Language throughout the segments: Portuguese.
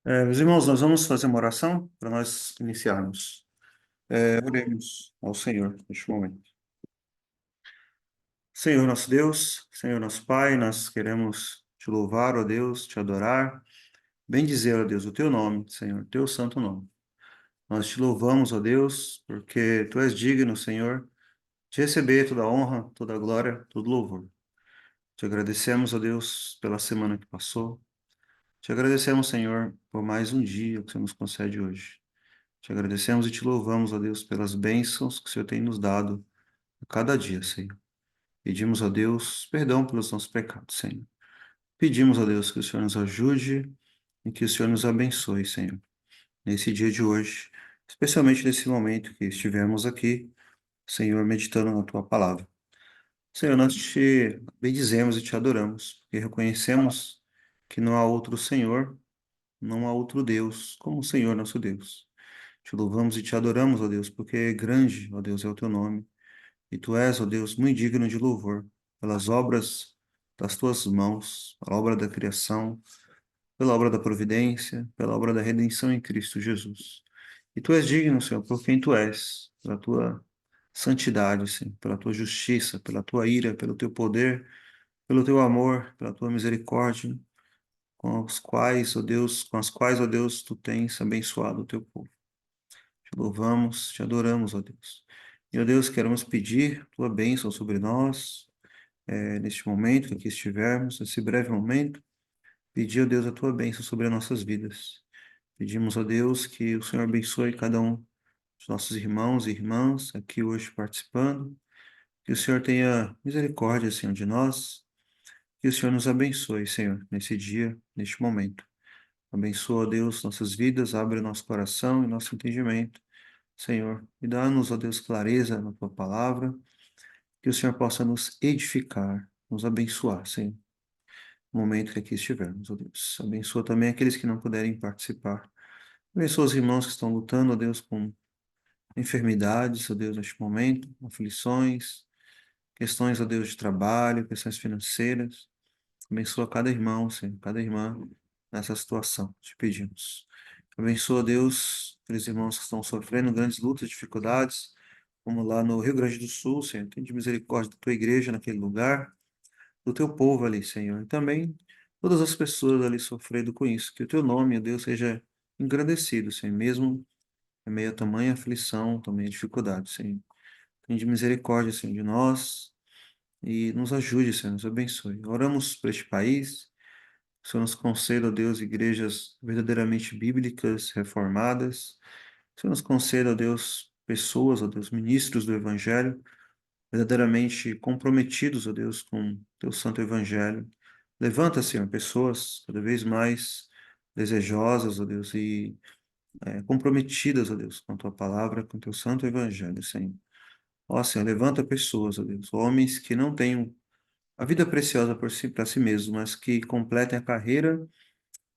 Meus irmãos, nós vamos fazer uma oração para nós iniciarmos. Oremos ao Senhor neste momento. Senhor nosso Deus, Senhor nosso Pai, nós queremos te louvar, ó Deus, te adorar, bendizer, ó Deus, o teu nome, Senhor, teu santo nome. Nós te louvamos, ó Deus, porque tu és digno, Senhor, de receber toda a honra, toda a glória, todo louvor. Te agradecemos, ó Deus, pela semana que passou. Te agradecemos, Senhor, por mais um dia que você nos concede hoje. Te agradecemos e te louvamos, ó Deus, pelas bênçãos que o Senhor tem nos dado a cada dia, Senhor. Pedimos a Deus perdão pelos nossos pecados, Senhor. Pedimos a Deus que o Senhor nos ajude e que o Senhor nos abençoe, Senhor, nesse dia de hoje, especialmente nesse momento que estivemos aqui, Senhor, meditando na tua palavra. Senhor, nós te bendizemos e te adoramos, porque reconhecemos que não há outro Senhor, não há outro Deus como o Senhor nosso Deus. Te louvamos e te adoramos, ó Deus, porque grande, ó Deus, é o teu nome. E tu és, ó Deus, muito digno de louvor pelas obras das tuas mãos, pela obra da criação, pela obra da providência, pela obra da redenção em Cristo Jesus. E tu és digno, Senhor, por quem tu és, pela tua santidade, Senhor, pela tua justiça, pela tua ira, pelo teu poder, pelo teu amor, pela tua misericórdia, com os quais, ó Deus, com as quais, ó Deus, tu tens abençoado o teu povo. Te louvamos, te adoramos, ó Deus. E, ó Deus, queremos pedir tua bênção sobre nós, neste momento que aqui estivermos, nesse breve momento, pedir, ó Deus, a tua bênção sobre as nossas vidas. Pedimos, ó Deus, que o Senhor abençoe cada um dos nossos irmãos e irmãs aqui hoje participando, que o Senhor tenha misericórdia, Senhor, de nós, que o Senhor nos abençoe, Senhor, nesse dia, neste momento. Abençoa, ó Deus, nossas vidas, abre o nosso coração e nosso entendimento, Senhor, e dá-nos, ó Deus, clareza na tua palavra, que o Senhor possa nos edificar, nos abençoar, Senhor, no momento que aqui estivermos, ó Deus. Abençoa também aqueles que não puderem participar. Abençoa os irmãos que estão lutando, ó Deus, com enfermidades, ó Deus, neste momento, aflições, questões, ó Deus, de trabalho, questões financeiras. Abençoa cada irmão, Senhor, cada irmã nessa situação, te pedimos. Abençoa, Deus, aqueles irmãos que estão sofrendo grandes lutas, dificuldades, como lá no Rio Grande do Sul, Senhor. Tem de misericórdia da tua igreja naquele lugar, do teu povo ali, Senhor. E também todas as pessoas ali sofrendo com isso. Que o teu nome, ó Deus, seja engrandecido, Senhor, mesmo em meio a tamanha aflição, tamanha dificuldade, Senhor. Tem de misericórdia, Senhor, de nós e nos ajude, Senhor, nos abençoe. Oramos por este país. Que o Senhor nos conceda, ó Deus, igrejas verdadeiramente bíblicas, reformadas. Que o Senhor nos conceda, ó Deus, pessoas, ó Deus, ministros do Evangelho, verdadeiramente comprometidos, ó Deus, com teu santo Evangelho. Levanta, Senhor, pessoas cada vez mais desejosas, ó Deus, e comprometidas, ó Deus, com a tua palavra, com teu santo Evangelho, Senhor. Ó, Senhor, levanta pessoas, ó Deus, homens que não tenham a vida preciosa por si, para si mesmos, mas que completem a carreira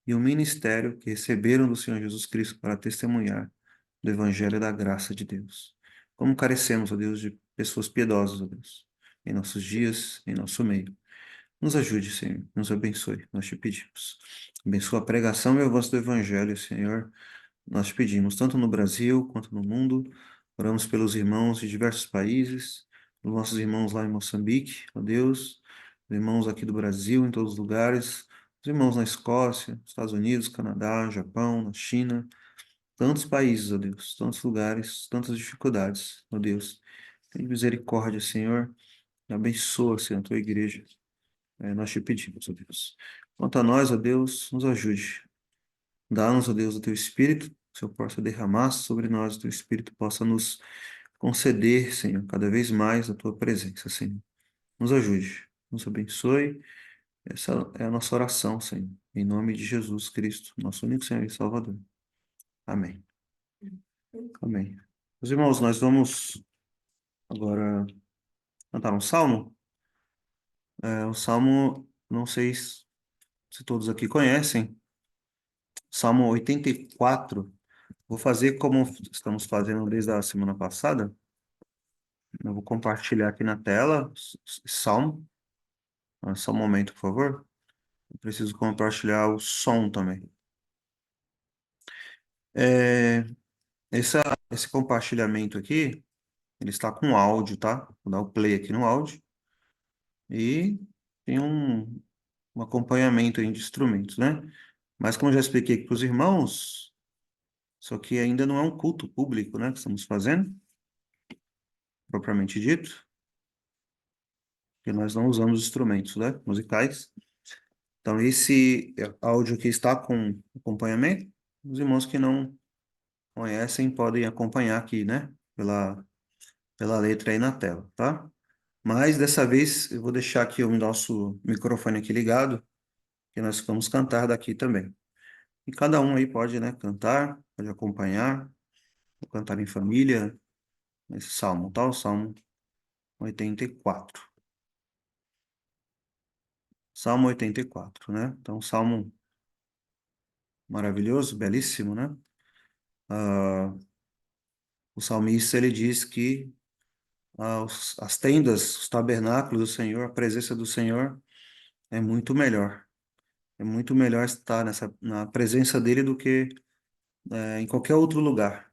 e o ministério que receberam do Senhor Jesus Cristo para testemunhar do Evangelho da graça de Deus. Como carecemos, ó Deus, de pessoas piedosas, ó Deus, em nossos dias, em nosso meio. Nos ajude, Senhor, nos abençoe, nós te pedimos. Abençoa a pregação e o avanço do Evangelho, Senhor, nós te pedimos, tanto no Brasil quanto no mundo. Oramos pelos irmãos de diversos países, pelos nossos irmãos lá em Moçambique, ó Deus, os irmãos aqui do Brasil, em todos os lugares, os irmãos na Escócia, Estados Unidos, Canadá, Japão, na China, tantos países, ó Deus, tantos lugares, tantas dificuldades, ó Deus. Tem misericórdia, Senhor, e abençoa, Senhor, a tua igreja. Nós te pedimos, ó Deus. Quanto a nós, ó Deus, nos ajude. Dá-nos, ó Deus, o teu Espírito, que o Senhor possa derramar sobre nós, o teu Espírito possa nos conceder, Senhor, cada vez mais a tua presença, Senhor. Nos ajude, nos abençoe. Essa é a nossa oração, Senhor. Em nome de Jesus Cristo, nosso único Senhor e Salvador. Amém. Amém. Meus irmãos, nós vamos agora cantar um salmo. O salmo, não sei se todos aqui conhecem, Salmo 84. Vou fazer como estamos fazendo desde a semana passada. Eu vou compartilhar aqui na tela, Salmo. Só um momento, por favor. Eu preciso compartilhar o som também. É, esse compartilhamento aqui, ele está com áudio, tá? Vou dar o play aqui no áudio e tem um acompanhamento aí de instrumentos, né? Mas como eu já expliquei aqui para os irmãos, isso aqui ainda não é um culto público, né, que estamos fazendo, propriamente dito, porque nós não usamos instrumentos, né, musicais. Então, esse áudio aqui está com acompanhamento. Os irmãos que não conhecem podem acompanhar aqui, né, pela letra aí na tela, tá? Mas dessa vez eu vou deixar aqui o nosso microfone aqui ligado, que nós vamos cantar daqui também. E cada um aí pode, né, cantar, pode acompanhar, ou cantar em família, esse salmo, tá? O Salmo 84. Salmo 84, né? Então, salmo maravilhoso, belíssimo, né? Ah, o salmista, ele diz que as tendas, os tabernáculos do Senhor, a presença do Senhor é muito melhor. É muito melhor estar na presença dele do que em qualquer outro lugar.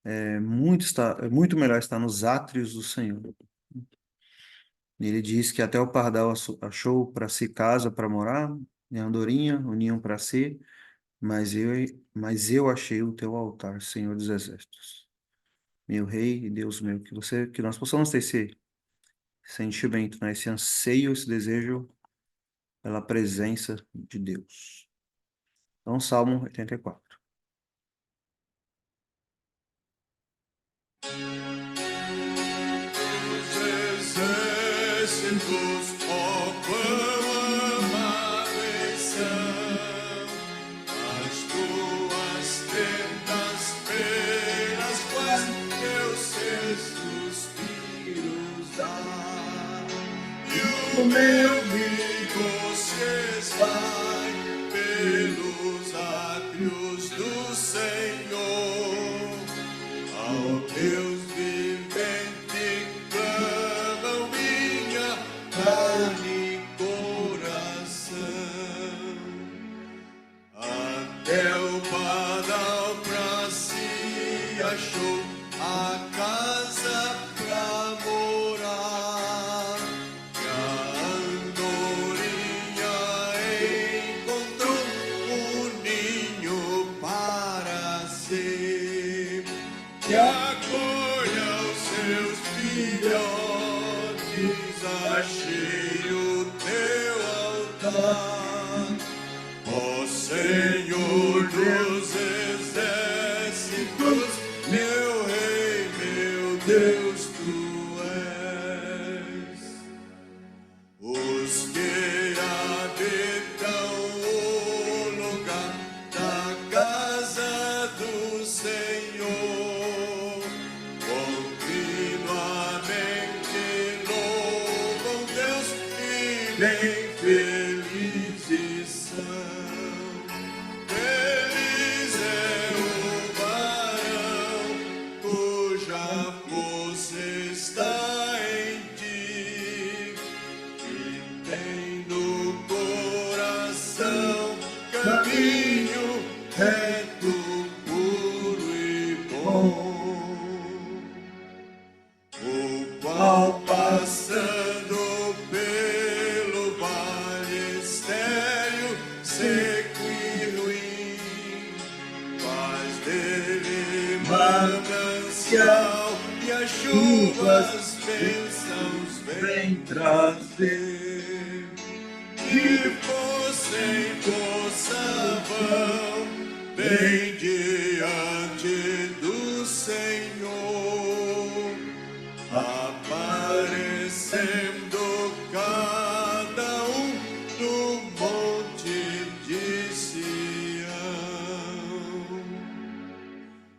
É muito melhor estar nos átrios do Senhor. Ele diz que até o pardal achou para si casa para morar, e a andorinha, o ninho para si, mas eu achei o teu altar, Senhor dos Exércitos. Meu Rei e Deus meu, que nós possamos ter esse sentimento, né? Esse anseio, esse desejo pela presença de Deus. Então, Salmo 84. Exércitos, ó quão amáveis são as tuas tendas pelas quais teus seus suspiros dá. E o meu rico se esvai pelos átrios do Senhor. Ao Deus vivente clamam minha carne e coração. Até o pardal pra si achou a casa pra morar, e a andorinha encontrou um ninho para si, que acolha os seus filhotes, achei o teu altar, ó Senhor dos exércitos, meu Rei, meu Deus, tu és. Os que habitam o lugar da casa do Senhor, continuamente louvam Deus e bem felizes são. Feliz é o varão cuja força está em ti, que tem no coração caminho reto, puro e bom, o qual passando pelo vale estéril, seco e ruim, faz dele manancial e as chuvas bênçãos vem trazer. Que força em força vão bem diante do Senhor, aparecendo cada um no monte de Sião.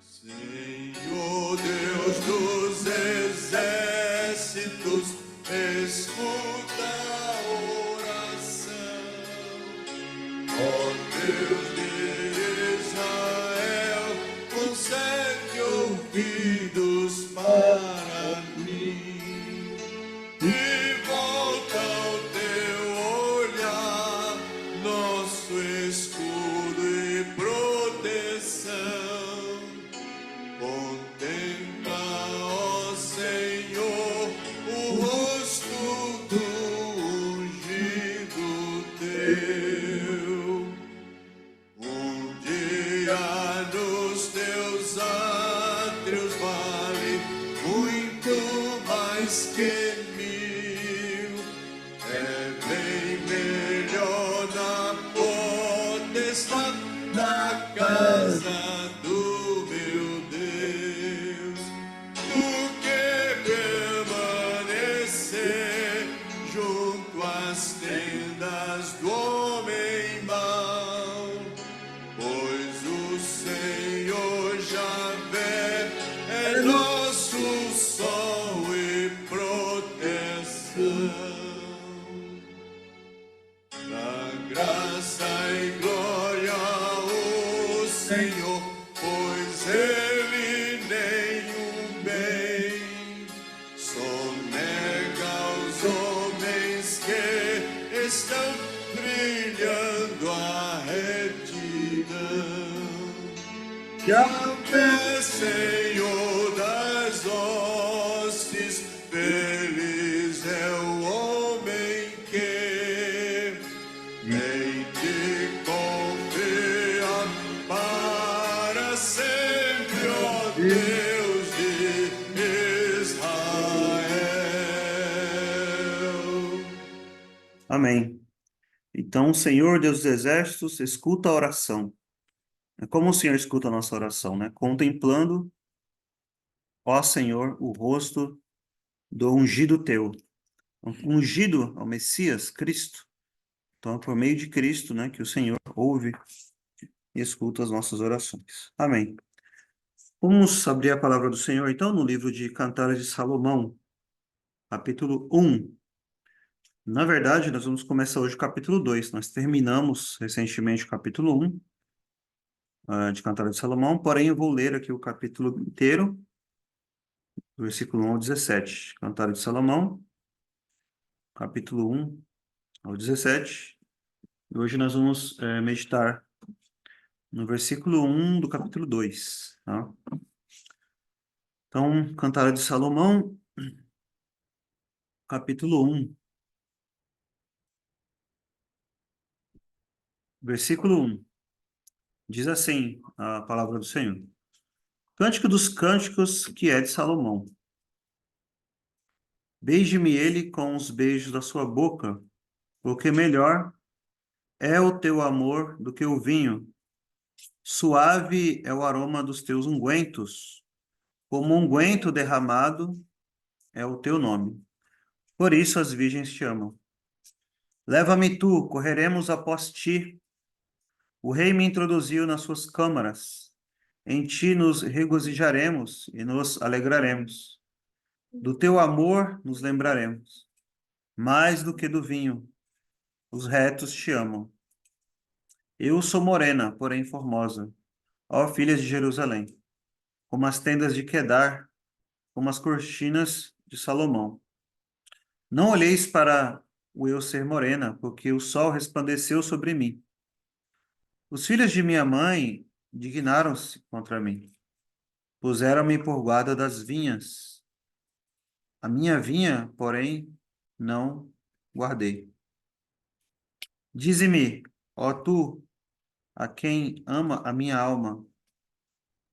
Senhor Deus dos exércitos, escuta a oração. Ó Deus de Israel, máquinas do homem mau, pois o Senhor Javé é nosso sol e proteção. Na graça e glória ao Senhor, pois Ele nenhum bem sonega aos homens que estão brilhando a retidão. Yahvé, Senhor das hostes, feliz é o homem que em ti confia para sempre, ó Deus de Israel. Amém. Então, Senhor, Deus dos exércitos, escuta a oração. É como o Senhor escuta a nossa oração, né? Contemplando, ó Senhor, o rosto do ungido teu. Ungido ao Messias, Cristo. Então, é por meio de Cristo, né, que o Senhor ouve e escuta as nossas orações. Amém. Vamos abrir a palavra do Senhor, então, no livro de Cantares de Salomão, capítulo 1. Na verdade, nós vamos começar hoje o capítulo 2. Nós terminamos recentemente o capítulo 1 de Cantares de Salomão, porém eu vou ler aqui o capítulo inteiro, do versículo 1 ao 17. Cantares de Salomão, capítulo 1 ao 17. E hoje nós vamos meditar no versículo 1 do capítulo 2. Tá? Então, Cantares de Salomão, capítulo 1, versículo 1. Diz assim a palavra do Senhor. Cântico dos cânticos que é de Salomão. Beije-me ele com os beijos da sua boca, porque melhor é o teu amor do que o vinho. Suave é o aroma dos teus ungüentos, como unguento derramado é o teu nome. Por isso as virgens te amam. Leva-me tu, correremos após ti. O rei me introduziu nas suas câmaras. Em ti nos regozijaremos e nos alegraremos. Do teu amor nos lembraremos. Mais do que do vinho, os retos te amam. Eu sou morena, porém formosa, ó filhas de Jerusalém, como as tendas de Quedar, como as cortinas de Salomão. Não olheis para o eu ser morena, porque o sol resplandeceu sobre mim. Os filhos de minha mãe dignaram-se contra mim. Puseram-me por guarda das vinhas. A minha vinha, porém, não guardei. Dize-me, ó tu, a quem ama a minha alma,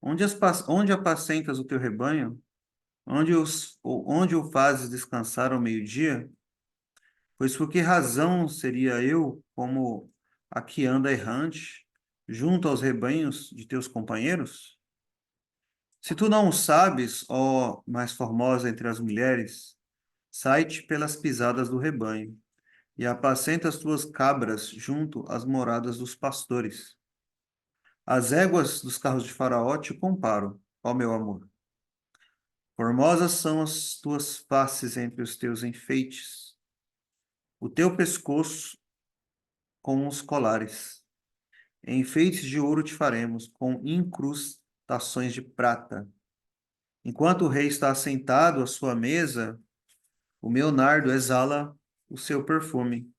onde apacentas o teu rebanho? Onde o fazes descansar ao meio-dia? Pois por que razão seria eu como a que anda errante, junto aos rebanhos de teus companheiros? Se tu não o sabes, ó mais formosa entre as mulheres, sai-te pelas pisadas do rebanho, e apacenta as tuas cabras junto às moradas dos pastores. As éguas dos carros de Faraó te comparo, ó meu amor. Formosas são as tuas faces entre os teus enfeites, o teu pescoço com os colares. Enfeites de ouro te faremos, com incrustações de prata. Enquanto o rei está assentado à sua mesa, o meu nardo exala o seu perfume.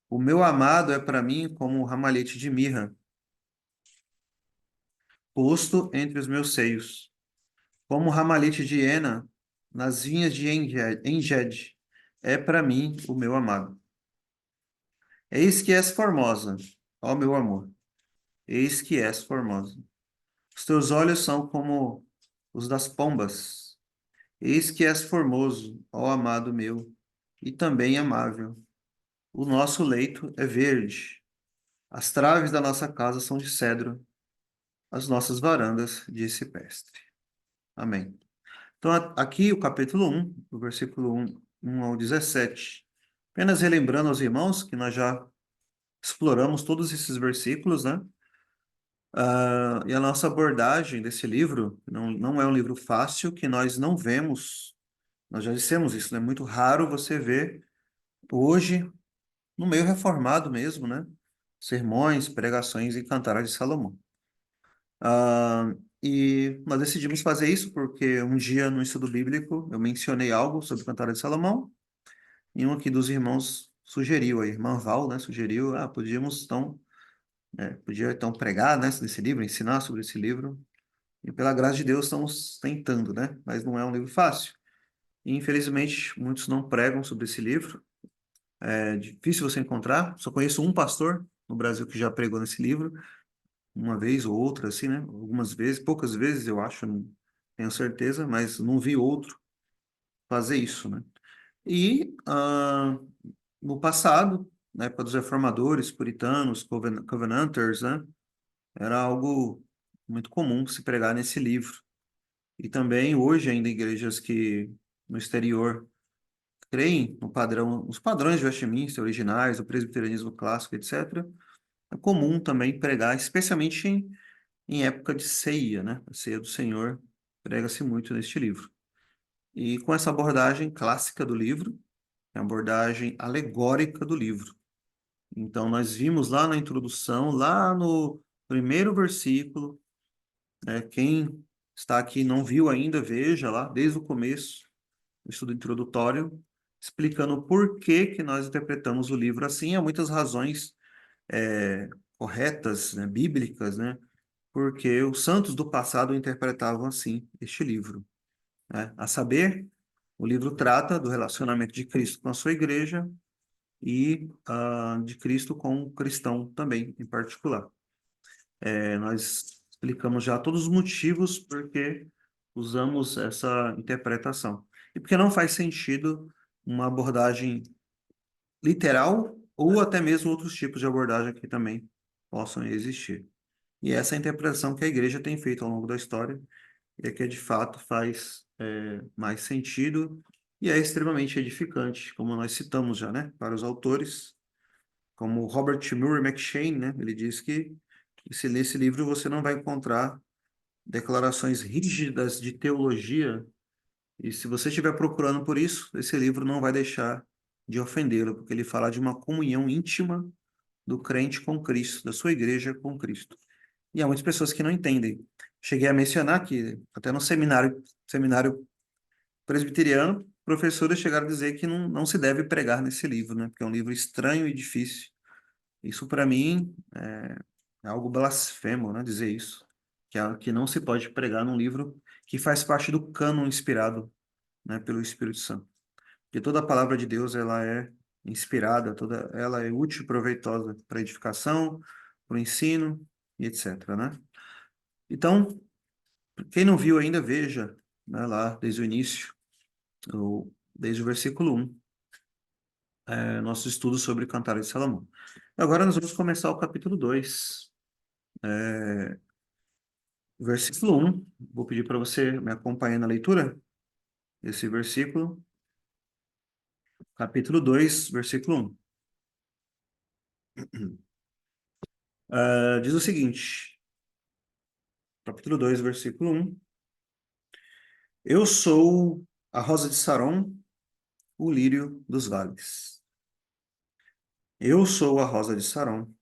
O meu amado é para mim como um ramalhete de mirra, posto entre os meus seios, como um ramalhete de hena nas vinhas de Engede. É para mim o meu amado. Eis que és formosa, ó meu amor. Eis que és formosa. Os teus olhos são como os das pombas. Eis que és formoso, ó amado meu, e também amável. O nosso leito é verde. As traves da nossa casa são de cedro, as nossas varandas de cipreste. Amém. Então, aqui o capítulo 1, do versículo 1 ao 17. Apenas relembrando aos irmãos que nós já exploramos todos esses versículos, né? E a nossa abordagem desse livro não é um livro fácil, que nós não vemos, nós já dissemos isso, né? É muito raro você ver hoje, no meio reformado mesmo, né? Sermões, pregações e cantares de Salomão. E nós decidimos fazer isso porque um dia no estudo bíblico eu mencionei algo sobre o Cantar de Salomão e um aqui dos irmãos sugeriu, a irmã Val, né, sugeriu, podíamos então, podia então pregar, né, nesse livro, ensinar sobre esse livro. E pela graça de Deus estamos tentando, né, mas não é um livro fácil. E infelizmente muitos não pregam sobre esse livro. É difícil você encontrar. Só conheço um pastor no Brasil que já pregou nesse livro uma vez ou outra, assim, né? Algumas vezes, poucas vezes, eu acho, não tenho certeza, mas não vi outro fazer isso, né? E no passado, na época dos reformadores, puritanos, covenanters, né? Era algo muito comum se pregar nesse livro. E também hoje ainda igrejas que no exterior creem no padrão, os padrões de Westminster originais, o presbiterianismo clássico, etc. É comum também pregar, especialmente em época de ceia, né? A ceia do Senhor prega-se muito neste livro. E com essa abordagem clássica do livro, é a abordagem alegórica do livro. Então, nós vimos lá na introdução, lá no primeiro versículo, né? Quem está aqui e não viu ainda, veja lá, desde o começo, o estudo introdutório, explicando por que que nós interpretamos o livro assim. Há muitas razões é, corretas, né, bíblicas, né? Porque os santos do passado interpretavam assim este livro, né? A saber, o livro trata do relacionamento de Cristo com a sua igreja e de Cristo com o cristão também, em particular. Nós explicamos já todos os motivos por que usamos essa interpretação. E porque não faz sentido uma abordagem literal ou até mesmo outros tipos de abordagem que também possam existir. E essa é a interpretação que a igreja tem feito ao longo da história, e é que de fato faz mais sentido e é extremamente edificante, como nós citamos já, né, para os autores, como Robert Murray McCheyne, né, ele diz que se ler esse livro você não vai encontrar declarações rígidas de teologia, e se você estiver procurando por isso, esse livro não vai deixar de ofendê-lo, porque ele fala de uma comunhão íntima do crente com Cristo, da sua igreja com Cristo. E há muitas pessoas que não entendem. Cheguei a mencionar que até no seminário presbiteriano, professores chegaram a dizer que não se deve pregar nesse livro, né? Porque é um livro estranho e difícil. Isso, para mim, é algo blasfemo, né? Dizer isso. Que não se pode pregar num livro que faz parte do cânon inspirado, né, pelo Espírito Santo. Porque toda a palavra de Deus, ela é inspirada, toda ela é útil e proveitosa para edificação, para o ensino e etc, né? Então, quem não viu ainda, veja, né, lá desde o início, desde o versículo 1, nosso estudo sobre Cantares de Salomão. Agora nós vamos começar o capítulo 2, versículo 1. Vou pedir para você me acompanhar na leitura desse versículo. Capítulo 2, versículo 1. Diz o seguinte, capítulo 2, versículo 1. Eu sou a rosa de Saron, o lírio dos vales. Eu sou a rosa de Saron,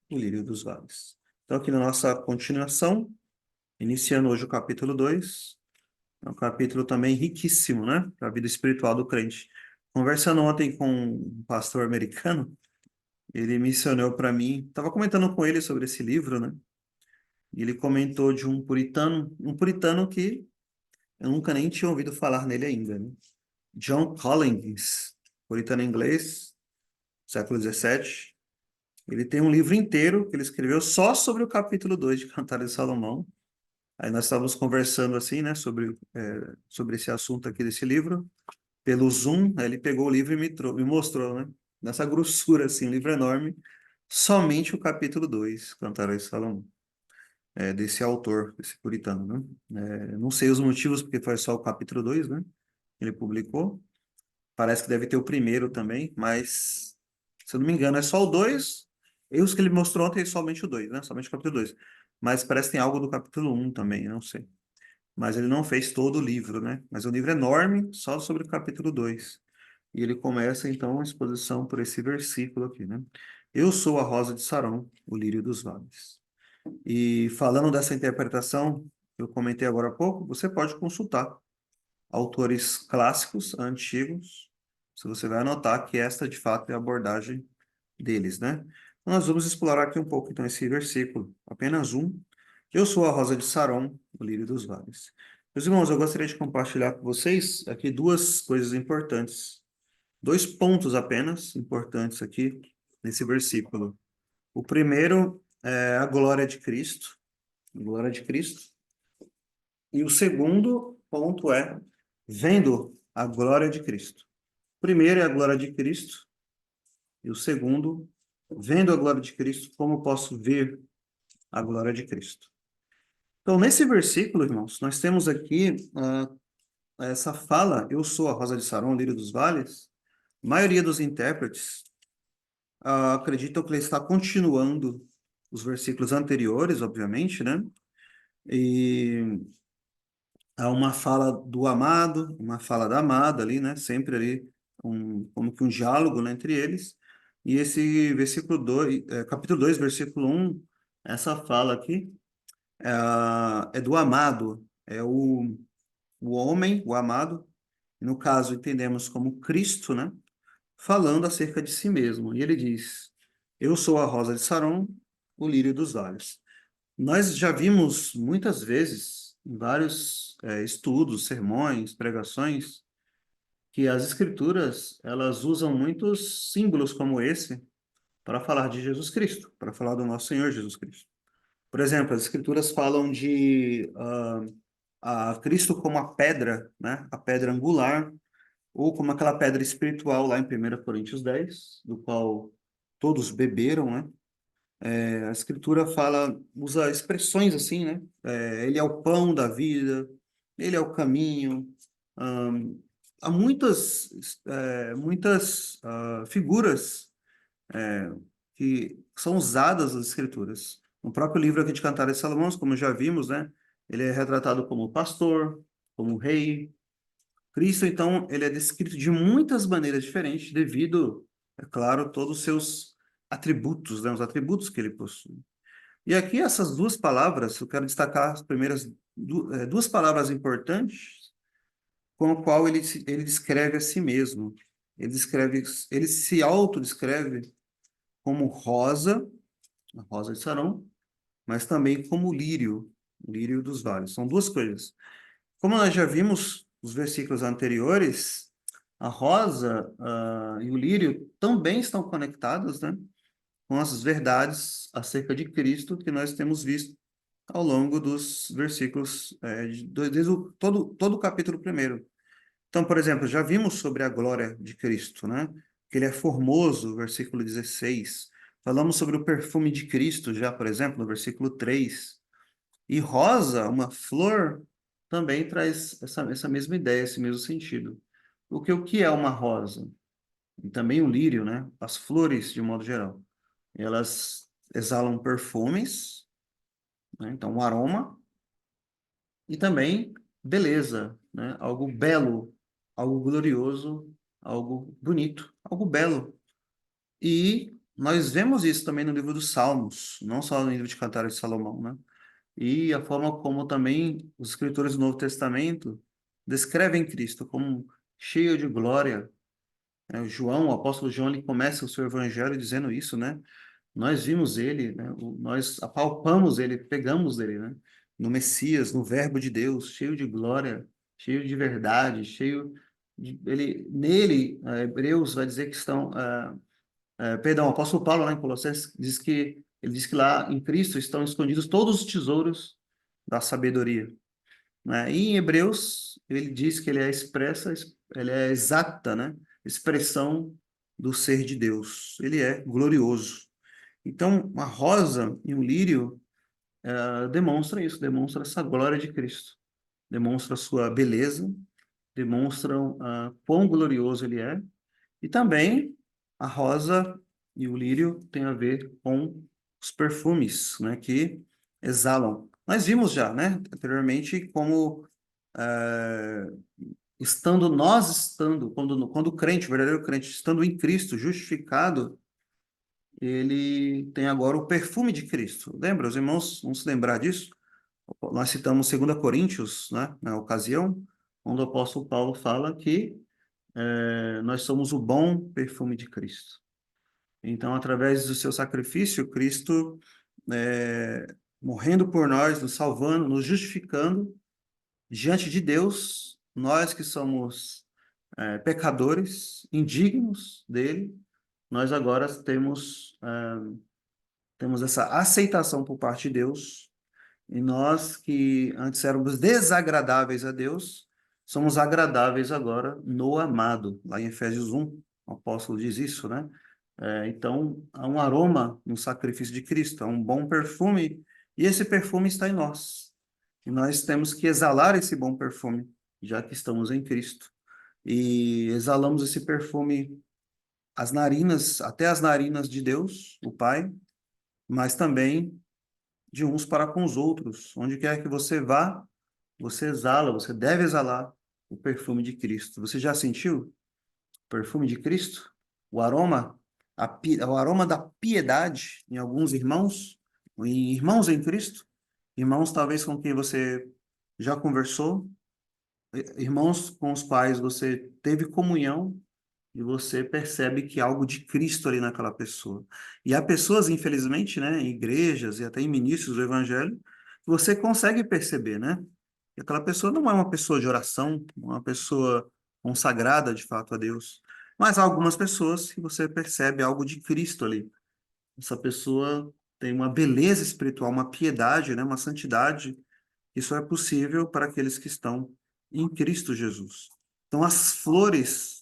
o lírio dos vales. Então, aqui na nossa continuação, iniciando hoje o capítulo 2, é um capítulo também riquíssimo, né? Para a vida espiritual do crente. Conversando ontem com um pastor americano, ele mencionou para mim, estava comentando com ele sobre esse livro, né? E ele comentou de um puritano que eu nunca nem tinha ouvido falar nele ainda, né? John Collins, puritano inglês, século XVII. Ele tem um livro inteiro que ele escreveu só sobre o capítulo 2 de Cantares de Salomão. Aí nós estávamos conversando assim, né, sobre esse assunto aqui desse livro, pelo Zoom. Aí ele pegou o livro e me mostrou, né, nessa grossura assim, um livro enorme, somente o capítulo 2, Cantares de Salomão, desse autor, desse puritano, né. Não sei os motivos porque foi só o capítulo 2, né, ele publicou, Parece que deve ter o primeiro também, mas, se eu não me engano, é só o 2. E os que ele mostrou ontem é somente o 2, né? Somente o capítulo 2. Mas parece que tem algo do capítulo 1 também, não sei. Mas ele não fez todo o livro, né? Mas é um livro enorme, só sobre o capítulo 2. E ele começa, então, a exposição por esse versículo aqui, né? Eu sou a rosa de Saron, o lírio dos vales. E falando dessa interpretação, eu comentei agora há pouco, você pode consultar autores clássicos, antigos, se você vai anotar que esta, de fato, é a abordagem deles, né? Então, nós vamos explorar aqui um pouco, então, esse versículo, apenas um. Eu sou a rosa de Saron, o lírio dos vales. Meus irmãos, eu gostaria de compartilhar com vocês aqui duas coisas importantes, dois pontos apenas importantes aqui nesse versículo. O primeiro é a glória de Cristo, a glória de Cristo. E o segundo ponto é vendo a glória de Cristo. O primeiro é a glória de Cristo, e o segundo, vendo a glória de Cristo, como posso ver a glória de Cristo. Então, nesse versículo, irmãos, nós temos aqui essa fala, eu sou a rosa de Saron, lírio dos vales. A maioria dos intérpretes acreditam que ele está continuando os versículos anteriores, obviamente, né? E há uma fala do amado, uma fala da amada ali, né? Sempre ali, como que um diálogo, né, entre eles. E esse versículo 2, capítulo 2, versículo 1, essa fala aqui, é do amado, é o homem, o amado, no caso entendemos como Cristo, né? Falando acerca de si mesmo. E ele diz, eu sou a rosa de Saron, o lírio dos vales. Nós já vimos muitas vezes, em vários estudos, sermões, pregações, que as escrituras, elas usam muitos símbolos como esse para falar de Jesus Cristo, para falar do nosso Senhor Jesus Cristo. Por exemplo, as escrituras falam de a Cristo como a pedra, né? A pedra angular, ou como aquela pedra espiritual lá em 1 Coríntios 10, do qual todos beberam, né? A escritura fala, usa expressões assim, né? Ele é o pão da vida, ele é o caminho. Ahn, há muitas figuras que são usadas nas escrituras. No próprio livro aqui de Cantares de Salomão, como já vimos, né? Ele é retratado como pastor, como rei. Cristo, então, ele é descrito de muitas maneiras diferentes, devido, é claro, todos os seus atributos, né? Os atributos que ele possui. E aqui essas duas palavras, eu quero destacar as primeiras duas palavras importantes com a qual ele descreve a si mesmo. Ele se autodescreve como rosa, a rosa de Saron, mas também como lírio, lírio dos vales. São duas coisas. Como nós já vimos nos versículos anteriores, a rosa, e o lírio também estão conectados, né, com as verdades acerca de Cristo que nós temos visto ao longo dos versículos, desde todo o capítulo primeiro. Então, por exemplo, já vimos sobre a glória de Cristo, né? Que ele é formoso, versículo 16. Falamos sobre o perfume de Cristo, já, por exemplo, no versículo 3. E rosa, uma flor, também traz essa mesma ideia, esse mesmo sentido. O que é uma rosa? E também o lírio, né? As flores, de modo geral. Elas exalam perfumes, né? Então, um aroma, e também beleza, né? Algo belo, algo glorioso, algo bonito, algo belo. E nós vemos isso também no livro dos Salmos, não só no livro de Cantares de Salomão, né? E a forma como também os escritores do Novo Testamento descrevem Cristo como cheio de glória. O apóstolo João, ele começa o seu evangelho dizendo isso, né? Nós vimos ele, né? Nós apalpamos ele, pegamos ele, né? No Messias, no Verbo de Deus, cheio de glória, cheio de verdade, nele, Hebreus vai dizer que estão, perdão, o apóstolo Paulo lá em Colossenses ele diz que lá em Cristo estão escondidos todos os tesouros da sabedoria, né? E em Hebreus ele diz que ele é exata, né? Expressão do ser de Deus. Ele é glorioso. Então, a rosa e o lírio demonstra isso, demonstra essa glória de Cristo, demonstra a sua beleza, demonstram quão glorioso ele é. E também a rosa e o lírio têm a ver com os perfumes, né, que exalam. Nós vimos já, né, anteriormente, como quando o crente, o verdadeiro crente, estando em Cristo, justificado, ele tem agora o perfume de Cristo. Lembra? Os irmãos vão se lembrar disso? Nós citamos 2 Coríntios, né, na ocasião, onde o apóstolo Paulo fala que nós somos o bom perfume de Cristo. Então, através do seu sacrifício, Cristo, morrendo por nós, nos salvando, nos justificando, diante de Deus, nós que somos pecadores, indignos dele, nós agora temos essa aceitação por parte de Deus, e nós que antes éramos desagradáveis a Deus, somos agradáveis agora no amado. Lá em Efésios 1, o apóstolo diz isso, né? Então, há um aroma no sacrifício de Cristo, há um bom perfume, e esse perfume está em nós. E nós temos que exalar esse bom perfume, já que estamos em Cristo. E exalamos esse perfume até as narinas de Deus, o Pai, mas também de uns para com os outros. Onde quer que você vá, você exala, você deve exalar o perfume de Cristo. Você já sentiu o perfume de Cristo? O aroma, o aroma da piedade em alguns irmãos, em irmãos em Cristo, irmãos talvez com quem você já conversou, irmãos com os quais você teve comunhão, e você percebe que há algo de Cristo ali naquela pessoa. E há pessoas, infelizmente, né, em igrejas e até em ministros do evangelho, que você consegue perceber, né? Que aquela pessoa não é uma pessoa de oração, uma pessoa consagrada de fato a Deus. Mas há algumas pessoas que você percebe algo de Cristo ali. Essa pessoa tem uma beleza espiritual, uma piedade, né, uma santidade. Isso é possível para aqueles que estão em Cristo Jesus. Então, as flores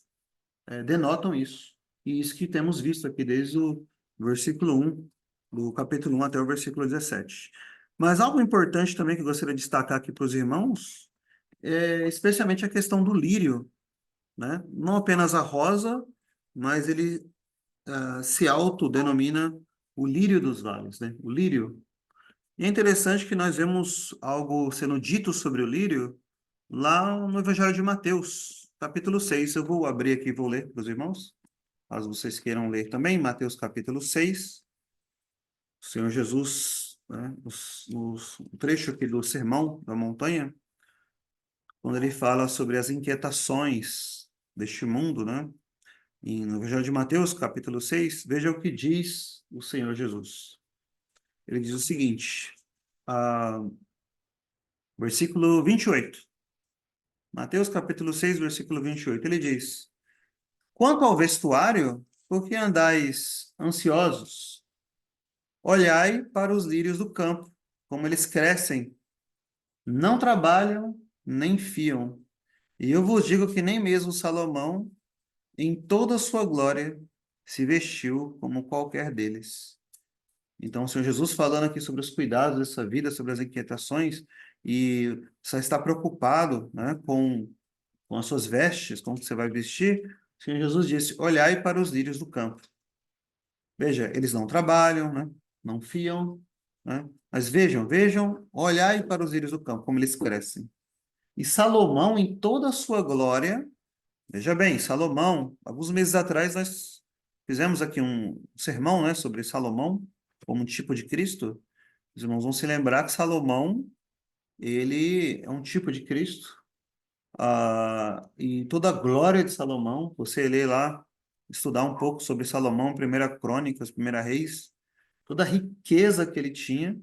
denotam isso. E isso que temos visto aqui desde o versículo 1, do capítulo 1 até o versículo 17. Mas algo importante também que eu gostaria de destacar aqui para os irmãos é especialmente a questão do lírio, né? Não apenas a rosa, mas ele se autodenomina o lírio dos vales, né? O lírio. E é interessante que nós vemos algo sendo dito sobre o lírio lá no Evangelho de Mateus, capítulo 6. Eu vou abrir aqui e vou ler para os irmãos, caso vocês queiram ler também, Mateus capítulo 6. O Senhor Jesus, né, o trecho aqui do Sermão da Montanha, quando ele fala sobre as inquietações deste mundo, né? E no Evangelho de Mateus, capítulo 6, veja o que diz o Senhor Jesus. Ele diz o seguinte, versículo 28. Mateus capítulo 6, versículo 28. Ele diz: Quanto ao vestuário, por que andais ansiosos? Olhai para os lírios do campo, como eles crescem, não trabalham, nem fiam. E eu vos digo que nem mesmo Salomão, em toda a sua glória, se vestiu como qualquer deles. Então, o Senhor Jesus falando aqui sobre os cuidados dessa vida, sobre as inquietações, e só está preocupado, né, com as suas vestes, como você vai vestir. O Senhor Jesus disse: Olhai para os lírios do campo. Veja, eles não trabalham, né? Não fiam, né? Mas vejam, olhai para os lírios do campo, como eles crescem. E Salomão, em toda a sua glória, veja bem, Salomão, alguns meses atrás nós fizemos aqui um sermão, né, sobre Salomão, como um tipo de Cristo. Os irmãos vão se lembrar que Salomão, ele é um tipo de Cristo, e toda a glória de Salomão, você lê lá, estudar um pouco sobre Salomão, Primeira Crônicas, Primeira Reis, toda a riqueza que ele tinha,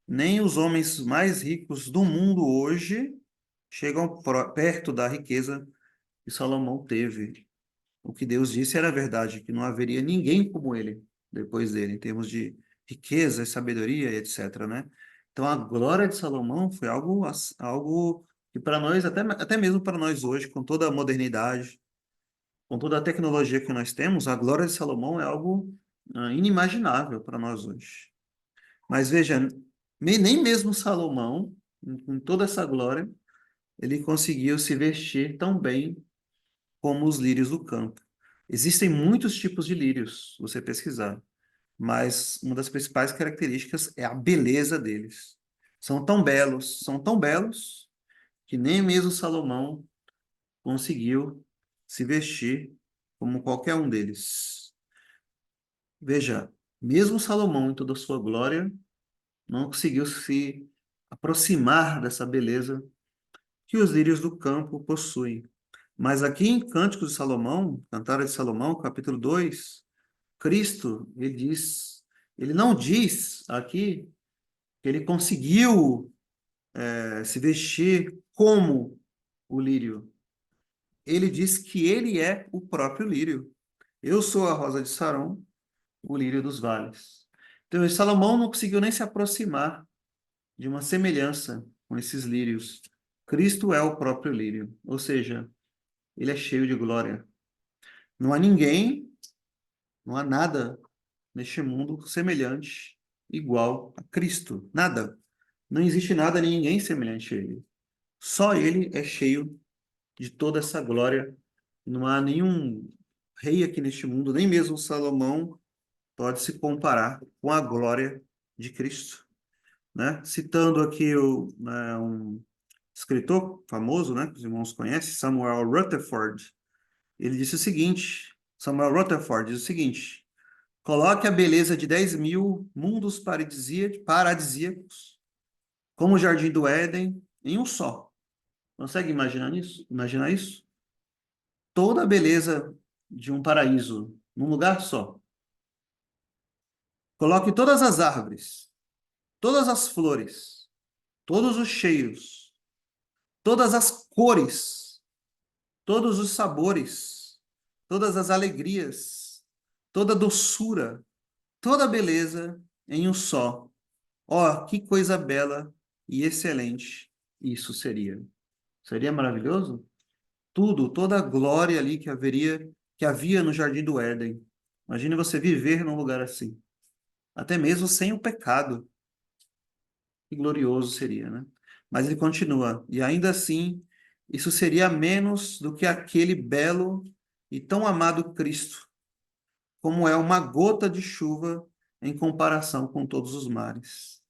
nem os homens mais ricos do mundo hoje chegam perto da riqueza que Salomão teve. O que Deus disse era verdade, que não haveria ninguém como ele depois dele, em termos de riqueza, sabedoria e etc, né? Então a glória de Salomão foi algo que para nós, até mesmo para nós hoje, com toda a modernidade, com toda a tecnologia que nós temos, a glória de Salomão é algo inimaginável para nós hoje. Mas veja, nem mesmo Salomão, com toda essa glória, ele conseguiu se vestir tão bem como os lírios do campo. Existem muitos tipos de lírios, se você pesquisar, mas uma das principais características é a beleza deles. São tão belos, que nem mesmo Salomão conseguiu se vestir como qualquer um deles. Veja, mesmo Salomão, em toda a sua glória, não conseguiu se aproximar dessa beleza que os lírios do campo possuem. Mas aqui em Cânticos de Salomão, Cantares de Salomão, capítulo 2, Cristo, ele não diz aqui que ele conseguiu se vestir como o lírio. Ele diz que ele é o próprio lírio. Eu sou a rosa de Saron, o lírio dos vales. Então, Salomão não conseguiu nem se aproximar de uma semelhança com esses lírios. Cristo é o próprio lírio, ou seja, ele é cheio de glória. Não há ninguém, não há nada neste mundo semelhante, igual a Cristo. Nada. Não existe nada nem ninguém semelhante a ele. Só ele é cheio de toda essa glória. Não há nenhum rei aqui neste mundo, nem mesmo Salomão, pode se comparar com a glória de Cristo, né? Citando aqui um escritor famoso, né, que os irmãos conhecem, Samuel Rutherford, ele disse o seguinte, Samuel Rutherford diz o seguinte: coloque a beleza de 10.000 mundos paradisíacos, como o Jardim do Éden, em um só. Consegue imaginar isso? Imaginar isso? Toda a beleza de um paraíso num lugar só. Coloque todas as árvores, todas as flores, todos os cheiros, todas as cores, todos os sabores, todas as alegrias, toda a doçura, toda a beleza em um só. Ó, que coisa bela e excelente isso seria. Seria maravilhoso? Tudo, toda a glória ali que havia no Jardim do Éden. Imagine você viver num lugar assim, até mesmo sem o pecado. Que glorioso seria, né? Mas ele continua, e ainda assim, isso seria menos do que aquele belo e tão amado Cristo, como é uma gota de chuva em comparação com todos os mares.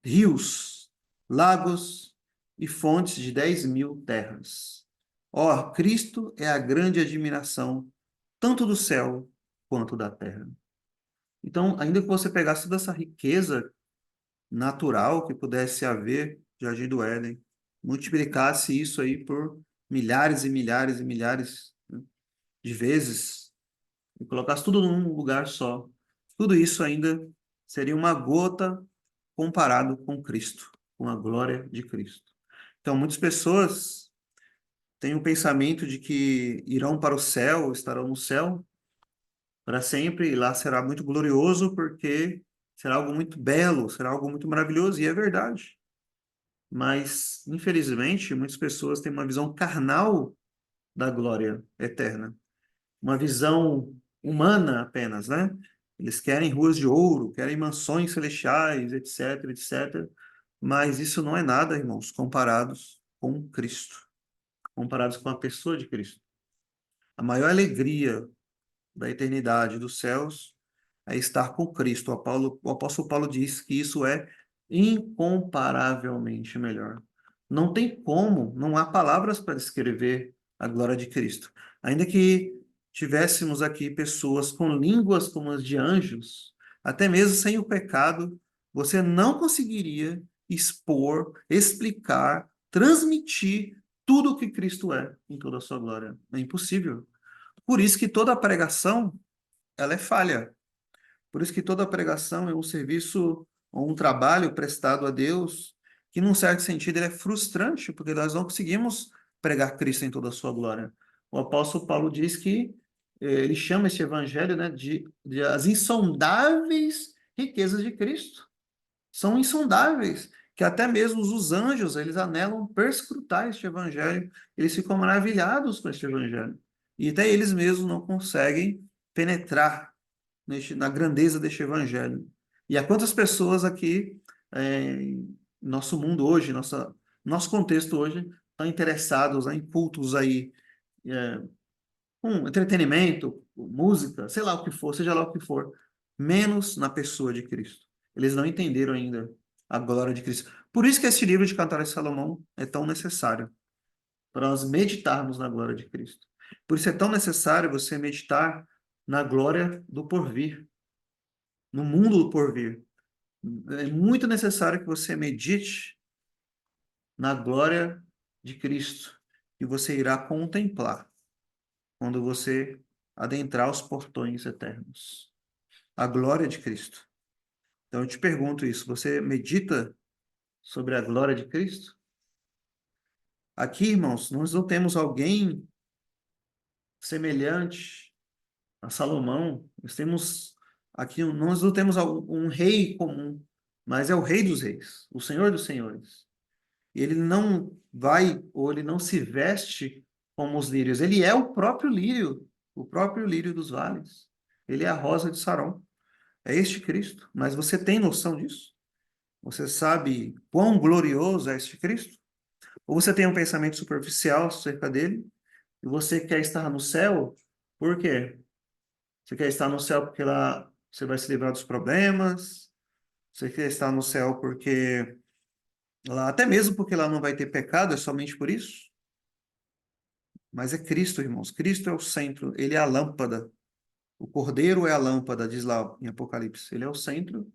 Rios, lagos e fontes de 10.000 terras. Ó, Cristo é a grande admiração, tanto do céu quanto da terra. Então, ainda que você pegasse toda essa riqueza natural que pudesse haver, Jardim do Éden, multiplicasse isso aí por milhares e milhares e milhares, né, de vezes, e colocasse tudo num lugar só, tudo isso ainda seria uma gota comparado com Cristo, com a glória de Cristo. Então, muitas pessoas têm o pensamento de que irão para o céu, estarão no céu para sempre, e lá será muito glorioso, porque será algo muito belo, será algo muito maravilhoso, e é verdade. Mas, infelizmente, muitas pessoas têm uma visão carnal da glória eterna, uma visão humana apenas, né? Eles querem ruas de ouro, querem mansões celestiais, etc, etc. Mas isso não é nada, irmãos, comparados com Cristo, comparados com a pessoa de Cristo. A maior alegria da eternidade dos céus é estar com Cristo. O apóstolo Paulo diz que isso é incomparavelmente melhor. Não tem como, não há palavras para descrever a glória de Cristo. Ainda que tivéssemos aqui pessoas com línguas como as de anjos, até mesmo sem o pecado, você não conseguiria expor, explicar, transmitir tudo o que Cristo é em toda a sua glória. É impossível. Por isso que toda pregação, ela é falha. Por isso que toda pregação é um serviço ou um trabalho prestado a Deus, que num certo sentido ele é frustrante, porque nós não conseguimos pregar Cristo em toda a sua glória. O apóstolo Paulo diz que ele chama esse evangelho, né, de as insondáveis riquezas de Cristo. São insondáveis, que até mesmo os anjos, eles anelam perscrutar este evangelho, eles ficam maravilhados com este evangelho. E até eles mesmos não conseguem penetrar na grandeza deste evangelho. E há quantas pessoas aqui, em nosso mundo hoje, nosso contexto hoje, estão interessados, né, em cultos aí, com entretenimento, música, sei lá o que for, seja lá o que for, menos na pessoa de Cristo. Eles não entenderam ainda a glória de Cristo. Por isso que esse livro de Cantares de Salomão é tão necessário, para nós meditarmos na glória de Cristo. Por isso é tão necessário você meditar na glória do porvir, no mundo do porvir. É muito necessário que você medite na glória de Cristo, que você irá contemplar quando você adentrar os portões eternos. A glória de Cristo. Então eu te pergunto isso, você medita sobre a glória de Cristo? Aqui, irmãos, nós não temos alguém semelhante a Salomão. Nós temos aqui, nós não temos um rei comum, mas é o Rei dos Reis, o Senhor dos Senhores. E ele não vai, ou ele não se veste como os lírios. Ele é o próprio lírio dos vales. Ele é a rosa de Saron. É este Cristo. Mas você tem noção disso? Você sabe quão glorioso é este Cristo? Ou você tem um pensamento superficial acerca dele? E você quer estar no céu? Por quê? Você quer estar no céu porque lá você vai se livrar dos problemas? Você quer estar no céu porque lá, até mesmo porque lá não vai ter pecado, é somente por isso? Mas é Cristo, irmãos. Cristo é o centro, ele é a lâmpada. O Cordeiro é a lâmpada, diz lá em Apocalipse. Ele é o centro.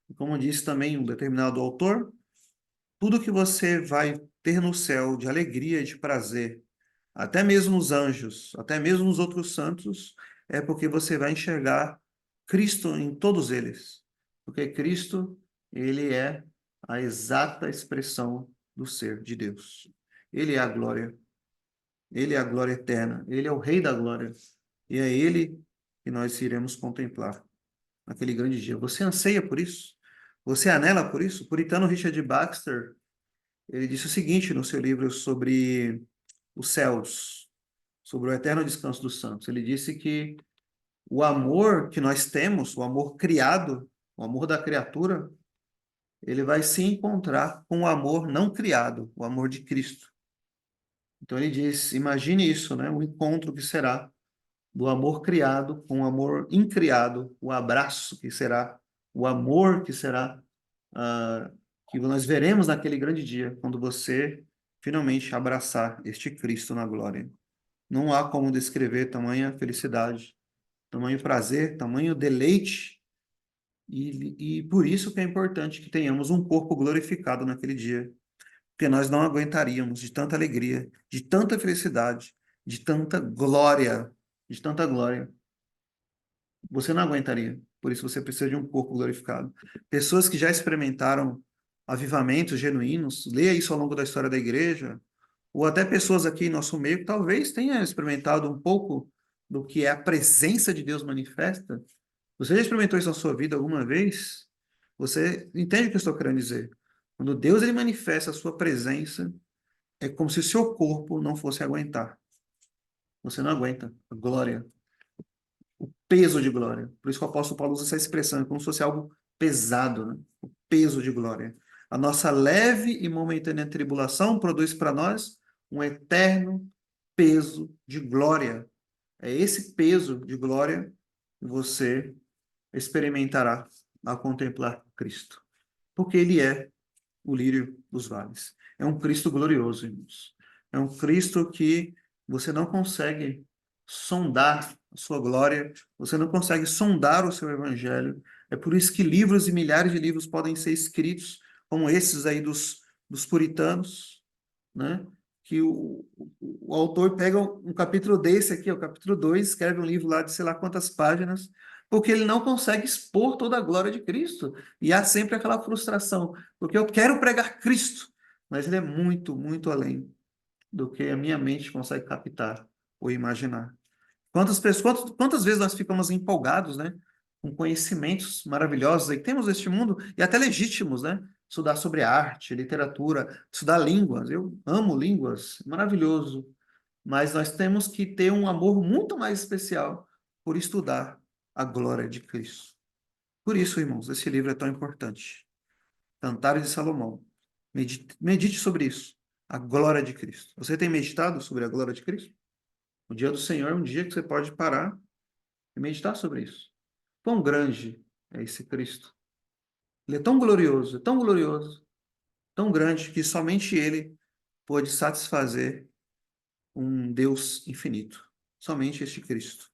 E como disse também um determinado autor, tudo que você vai ter no céu de alegria, de prazer, até mesmo os anjos, até mesmo os outros santos, é porque você vai enxergar Cristo em todos eles. Porque Cristo, ele é a exata expressão do ser de Deus. Ele é a glória. Ele é a glória eterna. Ele é o Rei da glória. E é ele que nós iremos contemplar naquele grande dia. Você anseia por isso? Você anela por isso? O puritano Richard Baxter, ele disse o seguinte no seu livro sobre os céus, sobre o eterno descanso dos santos. Ele disse que o amor que nós temos, o amor criado, o amor da criatura, ele vai se encontrar com o amor não criado, o amor de Cristo. Então ele diz, imagine isso, né? O encontro que será do amor criado com o amor incriado, o abraço que será, o amor que será, ah, que nós veremos naquele grande dia, quando você finalmente abraçar este Cristo na glória. Não há como descrever tamanha felicidade, tamanho prazer, tamanho deleite, e por isso que é importante que tenhamos um corpo glorificado naquele dia, porque nós não aguentaríamos de tanta alegria, de tanta felicidade, de tanta glória, de tanta glória. Você não aguentaria. Por isso você precisa de um corpo glorificado. Pessoas que já experimentaram avivamentos genuínos, leia isso ao longo da história da igreja, ou até pessoas aqui em nosso meio que talvez tenham experimentado um pouco do que é a presença de Deus manifesta. Você já experimentou isso na sua vida alguma vez? Você entende o que eu estou querendo dizer? Quando Deus ele manifesta a sua presença, é como se o seu corpo não fosse aguentar. Você não aguenta a glória, o peso de glória. Por isso que o apóstolo Paulo usa essa expressão, como se fosse algo pesado, né? O peso de glória. A nossa leve e momentânea tribulação produz para nós um eterno peso de glória. É esse peso de glória que você experimentará ao contemplar Cristo. Porque ele é o lírio dos vales. É um Cristo glorioso, irmãos. É um Cristo que você não consegue sondar a sua glória, você não consegue sondar o seu evangelho. É por isso que livros e milhares de livros podem ser escritos, como esses aí dos puritanos, né? Que o autor pega um capítulo desse aqui, o capítulo 2, escreve um livro lá de sei lá quantas páginas, porque ele não consegue expor toda a glória de Cristo. E há sempre aquela frustração, porque eu quero pregar Cristo, mas ele é muito, muito além do que a minha mente consegue captar ou imaginar. Quantas vezes nós ficamos empolgados, né? Com conhecimentos maravilhosos aí que temos neste mundo, e até legítimos, né? Estudar sobre arte, literatura, estudar línguas. Eu amo línguas, maravilhoso. Mas nós temos que ter um amor muito mais especial por estudar a glória de Cristo. Por isso, irmãos, esse livro é tão importante. Cantares de Salomão. Medite sobre isso. A glória de Cristo. Você tem meditado sobre a glória de Cristo? O dia do Senhor é um dia que você pode parar e meditar sobre isso. Quão grande é esse Cristo? Ele é tão glorioso, tão grande, que somente ele pode satisfazer um Deus infinito. Somente este Cristo.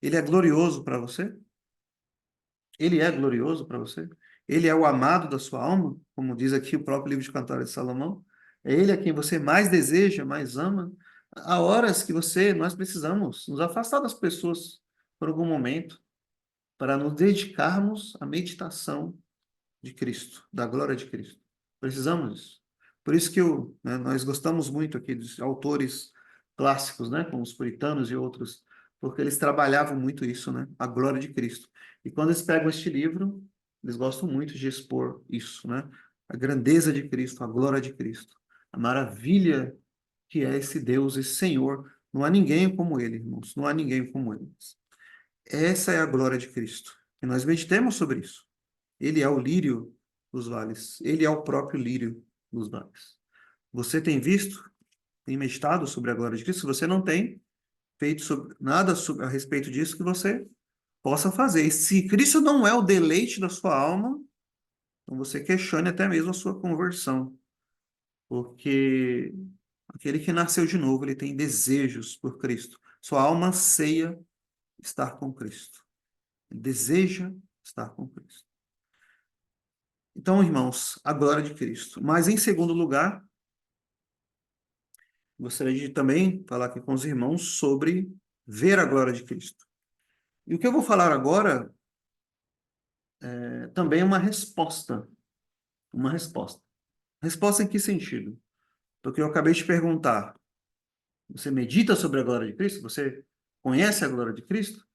Ele é glorioso para você? Ele é glorioso para você? Ele é o amado da sua alma, como diz aqui o próprio livro de Cantares de Salomão? É ele a quem você mais deseja, mais ama? Há horas que nós precisamos nos afastar das pessoas por algum momento para nos dedicarmos à meditação de Cristo, da glória de Cristo. Precisamos disso. Por isso que nós gostamos muito aqui dos autores clássicos, né, como os puritanos e outros, porque eles trabalhavam muito isso, né, a glória de Cristo. E quando eles pegam este livro, eles gostam muito de expor isso, né, a grandeza de Cristo, a glória de Cristo, a maravilha que é esse Deus, esse Senhor. Não há ninguém como ele, irmãos, não há ninguém como ele. Essa é a glória de Cristo. E nós meditemos sobre isso. Ele é o lírio dos vales. Ele é o próprio lírio dos vales. Você tem visto, tem meditado sobre a glória de Cristo? Se você não tem feito nada a respeito disso, que você possa fazer. E se Cristo não é o deleite da sua alma, então você questione até mesmo a sua conversão. Porque aquele que nasceu de novo, ele tem desejos por Cristo. Sua alma anseia estar com Cristo. Ele deseja estar com Cristo. Então, irmãos, a glória de Cristo. Mas, em segundo lugar, gostaria de também falar aqui com os irmãos sobre ver a glória de Cristo. E o que eu vou falar agora é também uma resposta. Uma resposta. Resposta em que sentido? Porque eu acabei de perguntar. Você medita sobre a glória de Cristo? Você conhece a glória de Cristo?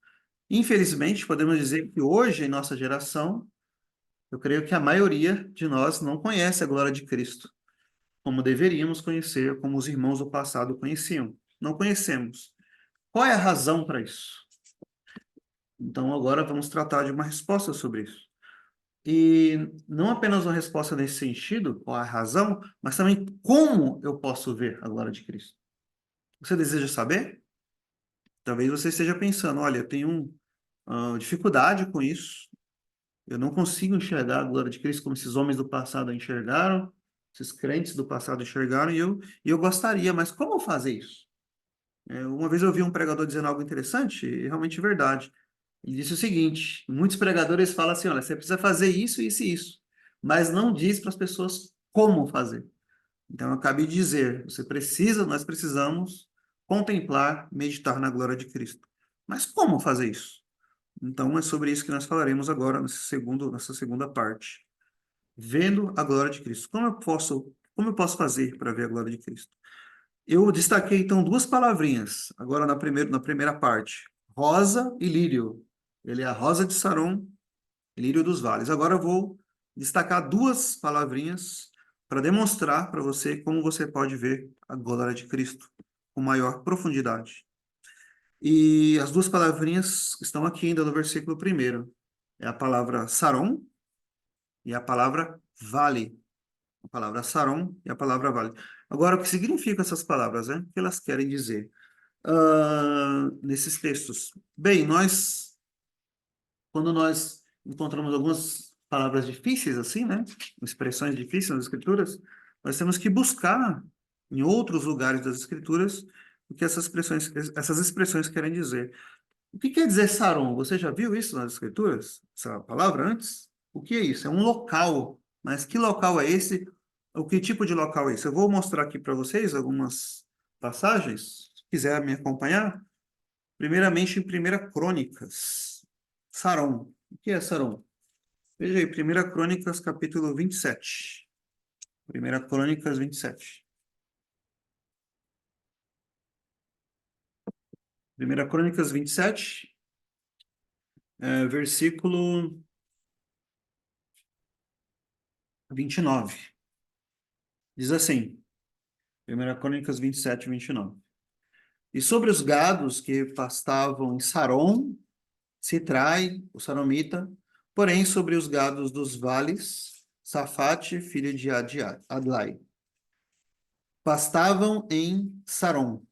Infelizmente, podemos dizer que hoje, em nossa geração, eu creio que a maioria de nós não conhece a glória de Cristo como deveríamos conhecer, como os irmãos do passado conheciam. Não conhecemos. Qual é a razão para isso? Então, agora vamos tratar de uma resposta sobre isso. E não apenas uma resposta nesse sentido, qual é a razão, mas também como eu posso ver a glória de Cristo. Você deseja saber? Talvez você esteja pensando, olha, eu tenho dificuldade com isso, eu não consigo enxergar a glória de Cristo como esses homens do passado enxergaram, esses crentes do passado enxergaram, e eu gostaria, mas como fazer isso? Uma vez eu ouvi um pregador dizendo algo interessante, e realmente verdade. Ele disse o seguinte: muitos pregadores falam assim, olha, você precisa fazer isso, isso e isso, mas não diz para as pessoas como fazer. Então, eu acabei de dizer, nós precisamos contemplar, meditar na glória de Cristo. Mas como fazer isso? Então, é sobre isso que nós falaremos agora nessa segunda parte. Vendo a glória de Cristo. Como eu posso fazer para ver a glória de Cristo? Eu destaquei, então, duas palavrinhas, agora na primeira parte. Rosa e lírio. Ele é a rosa de Saron, lírio dos vales. Agora eu vou destacar duas palavrinhas para demonstrar para você como você pode ver a glória de Cristo com maior profundidade. E as duas palavrinhas estão aqui ainda no versículo 1. É a palavra Saron e a palavra vale. A palavra Saron e a palavra vale. Agora, o que significam essas palavras, né? O que elas querem dizer? Nesses textos. Bem, quando nós encontramos algumas palavras difíceis, assim, né? Expressões difíceis nas Escrituras, nós temos que buscar em outros lugares das Escrituras o que essas expressões querem dizer. O que quer dizer Saron? Você já viu isso nas Escrituras? Essa palavra antes? O que é isso? É um local. Mas que local é esse? O que tipo de local é esse? Eu vou mostrar aqui para vocês algumas passagens. Se quiser me acompanhar. Primeiramente, em 1 Crônicas. Saron. O que é Saron? Veja aí, 1 Crônicas, capítulo 27. 1 Crônicas 27. 1 Crônicas 27, versículo 29. Diz assim, 1 Crônicas 27, 29. E sobre os gados que pastavam em Saron, Sitrai, o Saromita, porém sobre os gados dos vales, Safate, filho de Adlai. pastavam em Saron.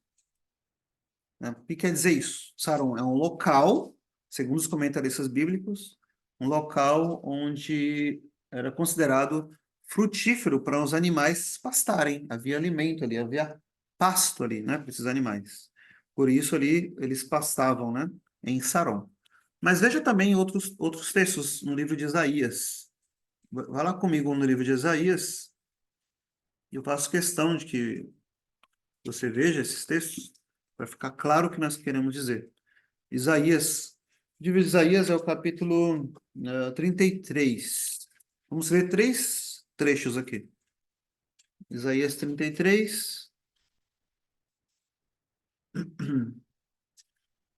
Né? O que quer dizer isso? Saron é um local, segundo os comentaristas bíblicos, um local onde era considerado frutífero para os animais pastarem. Havia alimento ali, havia pasto ali, né, para esses animais. Por isso ali eles pastavam, né, em Saron. Mas veja também outros textos no livro de Isaías. Vá lá comigo no livro de Isaías. Eu faço questão de que você veja esses textos para ficar claro o que nós queremos dizer. Isaías, o livro de Isaías é o capítulo 33. Vamos ver três trechos aqui. Isaías 33,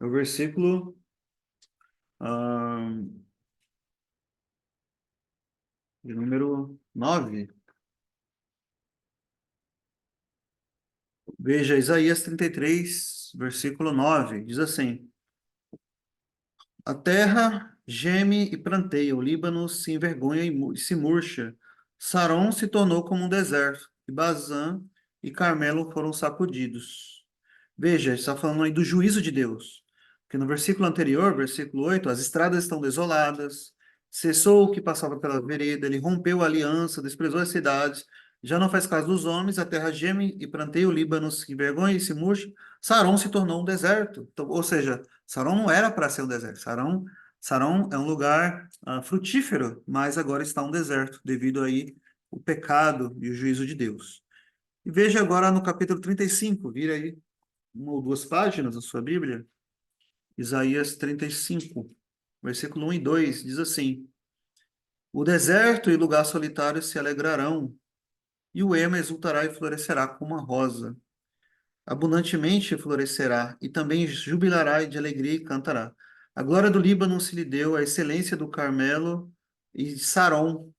é o versículo de número 9. Veja, Isaías 33, versículo 9, diz assim: A terra geme e pranteia, o Líbano se envergonha e se murcha. Saron se tornou como um deserto, e Bazã e Carmelo foram sacudidos. Veja, está falando aí do juízo de Deus. Porque no versículo anterior, versículo 8, as estradas estão desoladas, cessou o que passava pela vereda, ele rompeu a aliança, desprezou as cidades, já não faz caso dos homens, a terra geme e pranteia, o Líbano se envergonha e se murcha. Saron se tornou um deserto. Então, ou seja, Saron não era para ser um deserto. Saron é um lugar frutífero, mas agora está um deserto, devido aí o pecado e o juízo de Deus. E veja agora no capítulo 35, vira aí uma ou duas páginas da sua Bíblia, Isaías 35, versículo 1 e 2, diz assim: O deserto e lugar solitário se alegrarão, e o ermo exultará e florescerá como a rosa. Abundantemente florescerá, e também jubilará de alegria e cantará. A glória do Líbano se lhe deu, a excelência do Carmelo e de Saron.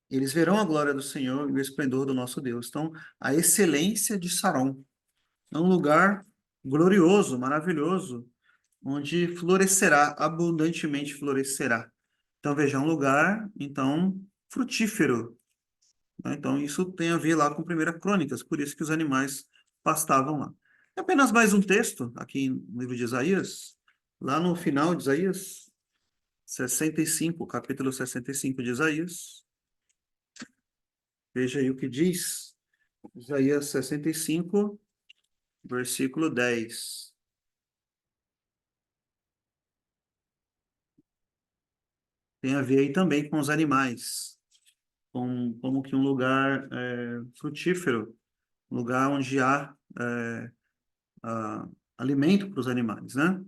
Eles verão a glória do Senhor e o esplendor do nosso Deus. Então, a excelência de Saron é um lugar glorioso, maravilhoso, onde florescerá, abundantemente florescerá. Então, veja, é um lugar, então, frutífero, né? Então, isso tem a ver lá com 1 Crônicas, por isso que os animais pastavam lá. É apenas mais um texto, aqui no livro de Isaías, lá no final de Isaías, 65, capítulo 65 de Isaías. Veja aí o que diz, Isaías 65, versículo 10. Tem a ver aí também com os animais, como que um lugar frutífero, um lugar onde há alimento para os animais, né?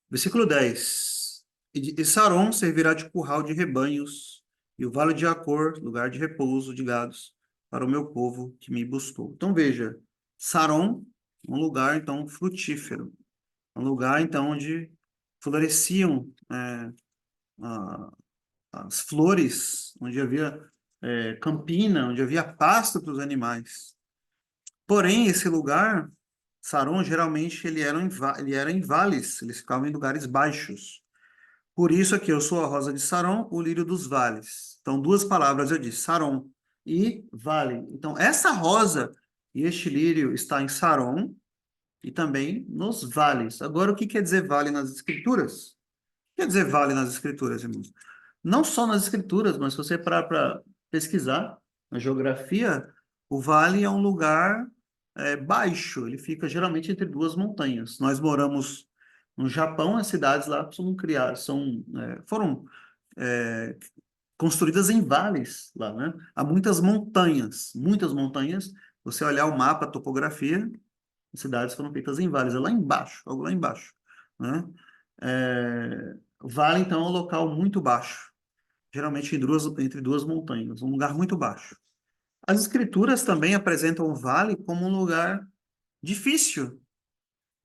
Versículo 10. E Saron servirá de curral de rebanhos, e o vale de Acor, lugar de repouso de gados, para o meu povo que me buscou. Então veja, Saron, um lugar então frutífero, um lugar então onde floresciam a- as flores, onde havia campina, onde havia pasto para os animais. Porém, esse lugar, Saron, geralmente ele era em vales, eles ficavam em lugares baixos. Por isso aqui, eu sou a rosa de Saron, o lírio dos vales. Então, duas palavras eu disse, Saron e vale. Então, essa rosa e este lírio está em Saron e também nos vales. Agora, o que quer dizer vale nas escrituras? O que quer dizer vale nas escrituras, irmãos? Não só nas escrituras, mas se você parar para pesquisar na geografia, o vale é um lugar baixo, ele fica geralmente entre duas montanhas. Nós moramos no Japão, as cidades lá são criadas, foram é, construídas em vales lá, né? Há muitas montanhas, muitas montanhas. Você olhar o mapa, a topografia, as cidades foram feitas em vales, é lá embaixo, algo lá embaixo, né? Vale, então, é um local muito baixo, geralmente entre duas montanhas, um lugar muito baixo. As escrituras também apresentam o vale como um lugar difícil,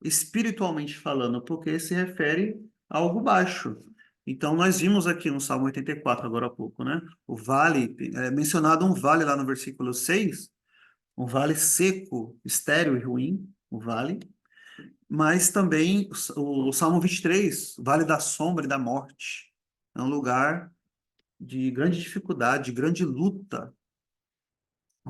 espiritualmente falando, porque se refere a algo baixo. Então, nós vimos aqui no Salmo 84, agora há pouco, né? O vale, é mencionado um vale lá no versículo 6, um vale seco, estéril e ruim, o vale, mas também o Salmo 23, vale da sombra e da morte. É um lugar de grande dificuldade, de grande luta.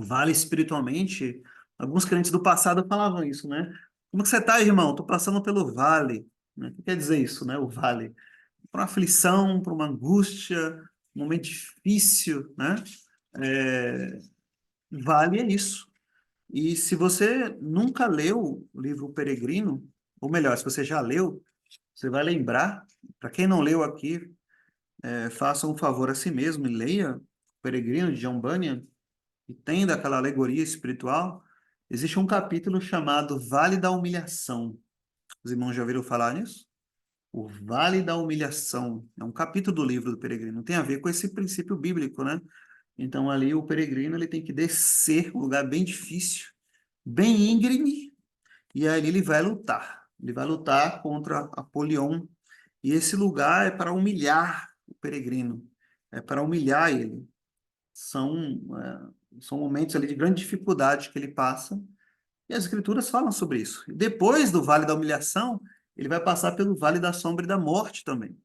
Vale espiritualmente, alguns crentes do passado falavam isso, né? Como que você está, irmão? Estou passando pelo vale. Né? O que quer dizer isso, né? O vale. Para uma aflição, para uma angústia, um momento difícil, né? É, vale é isso. E se você nunca leu o livro O Peregrino, ou melhor, se você já leu, você vai lembrar. Para quem não leu aqui, faça um favor a si mesmo e leia O Peregrino de John Bunyan, e tendo aquela alegoria espiritual. Existe um capítulo chamado Vale da Humilhação. Os irmãos já ouviram falar nisso? O Vale da Humilhação. É um capítulo do livro do Peregrino. Tem a ver com esse princípio bíblico, né? Então, ali, o peregrino ele tem que descer um lugar bem difícil, bem íngreme, e ali ele vai lutar. Ele vai lutar contra Apolion. E esse lugar é para humilhar o peregrino, é para humilhar ele. São momentos ali de grande dificuldade que ele passa, e as escrituras falam sobre isso. E depois do Vale da Humilhação, ele vai passar pelo Vale da Sombra e da Morte também.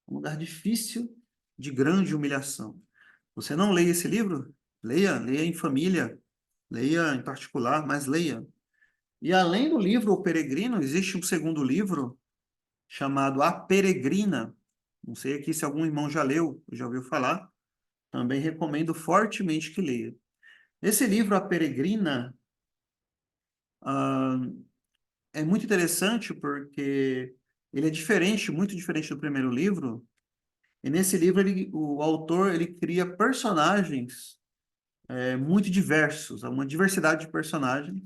Um lugar difícil, de grande humilhação. Você não leia esse livro? Leia, leia em família, leia em particular, mas leia. E além do livro O Peregrino, existe um segundo livro chamado A Peregrina. Não sei aqui se algum irmão já leu, já ouviu falar. Também recomendo fortemente que leia. Esse livro, A Peregrina, ah, é muito interessante porque ele é diferente, muito diferente do primeiro livro. E nesse livro, o autor ele cria personagens muito diversos, há uma diversidade de personagens,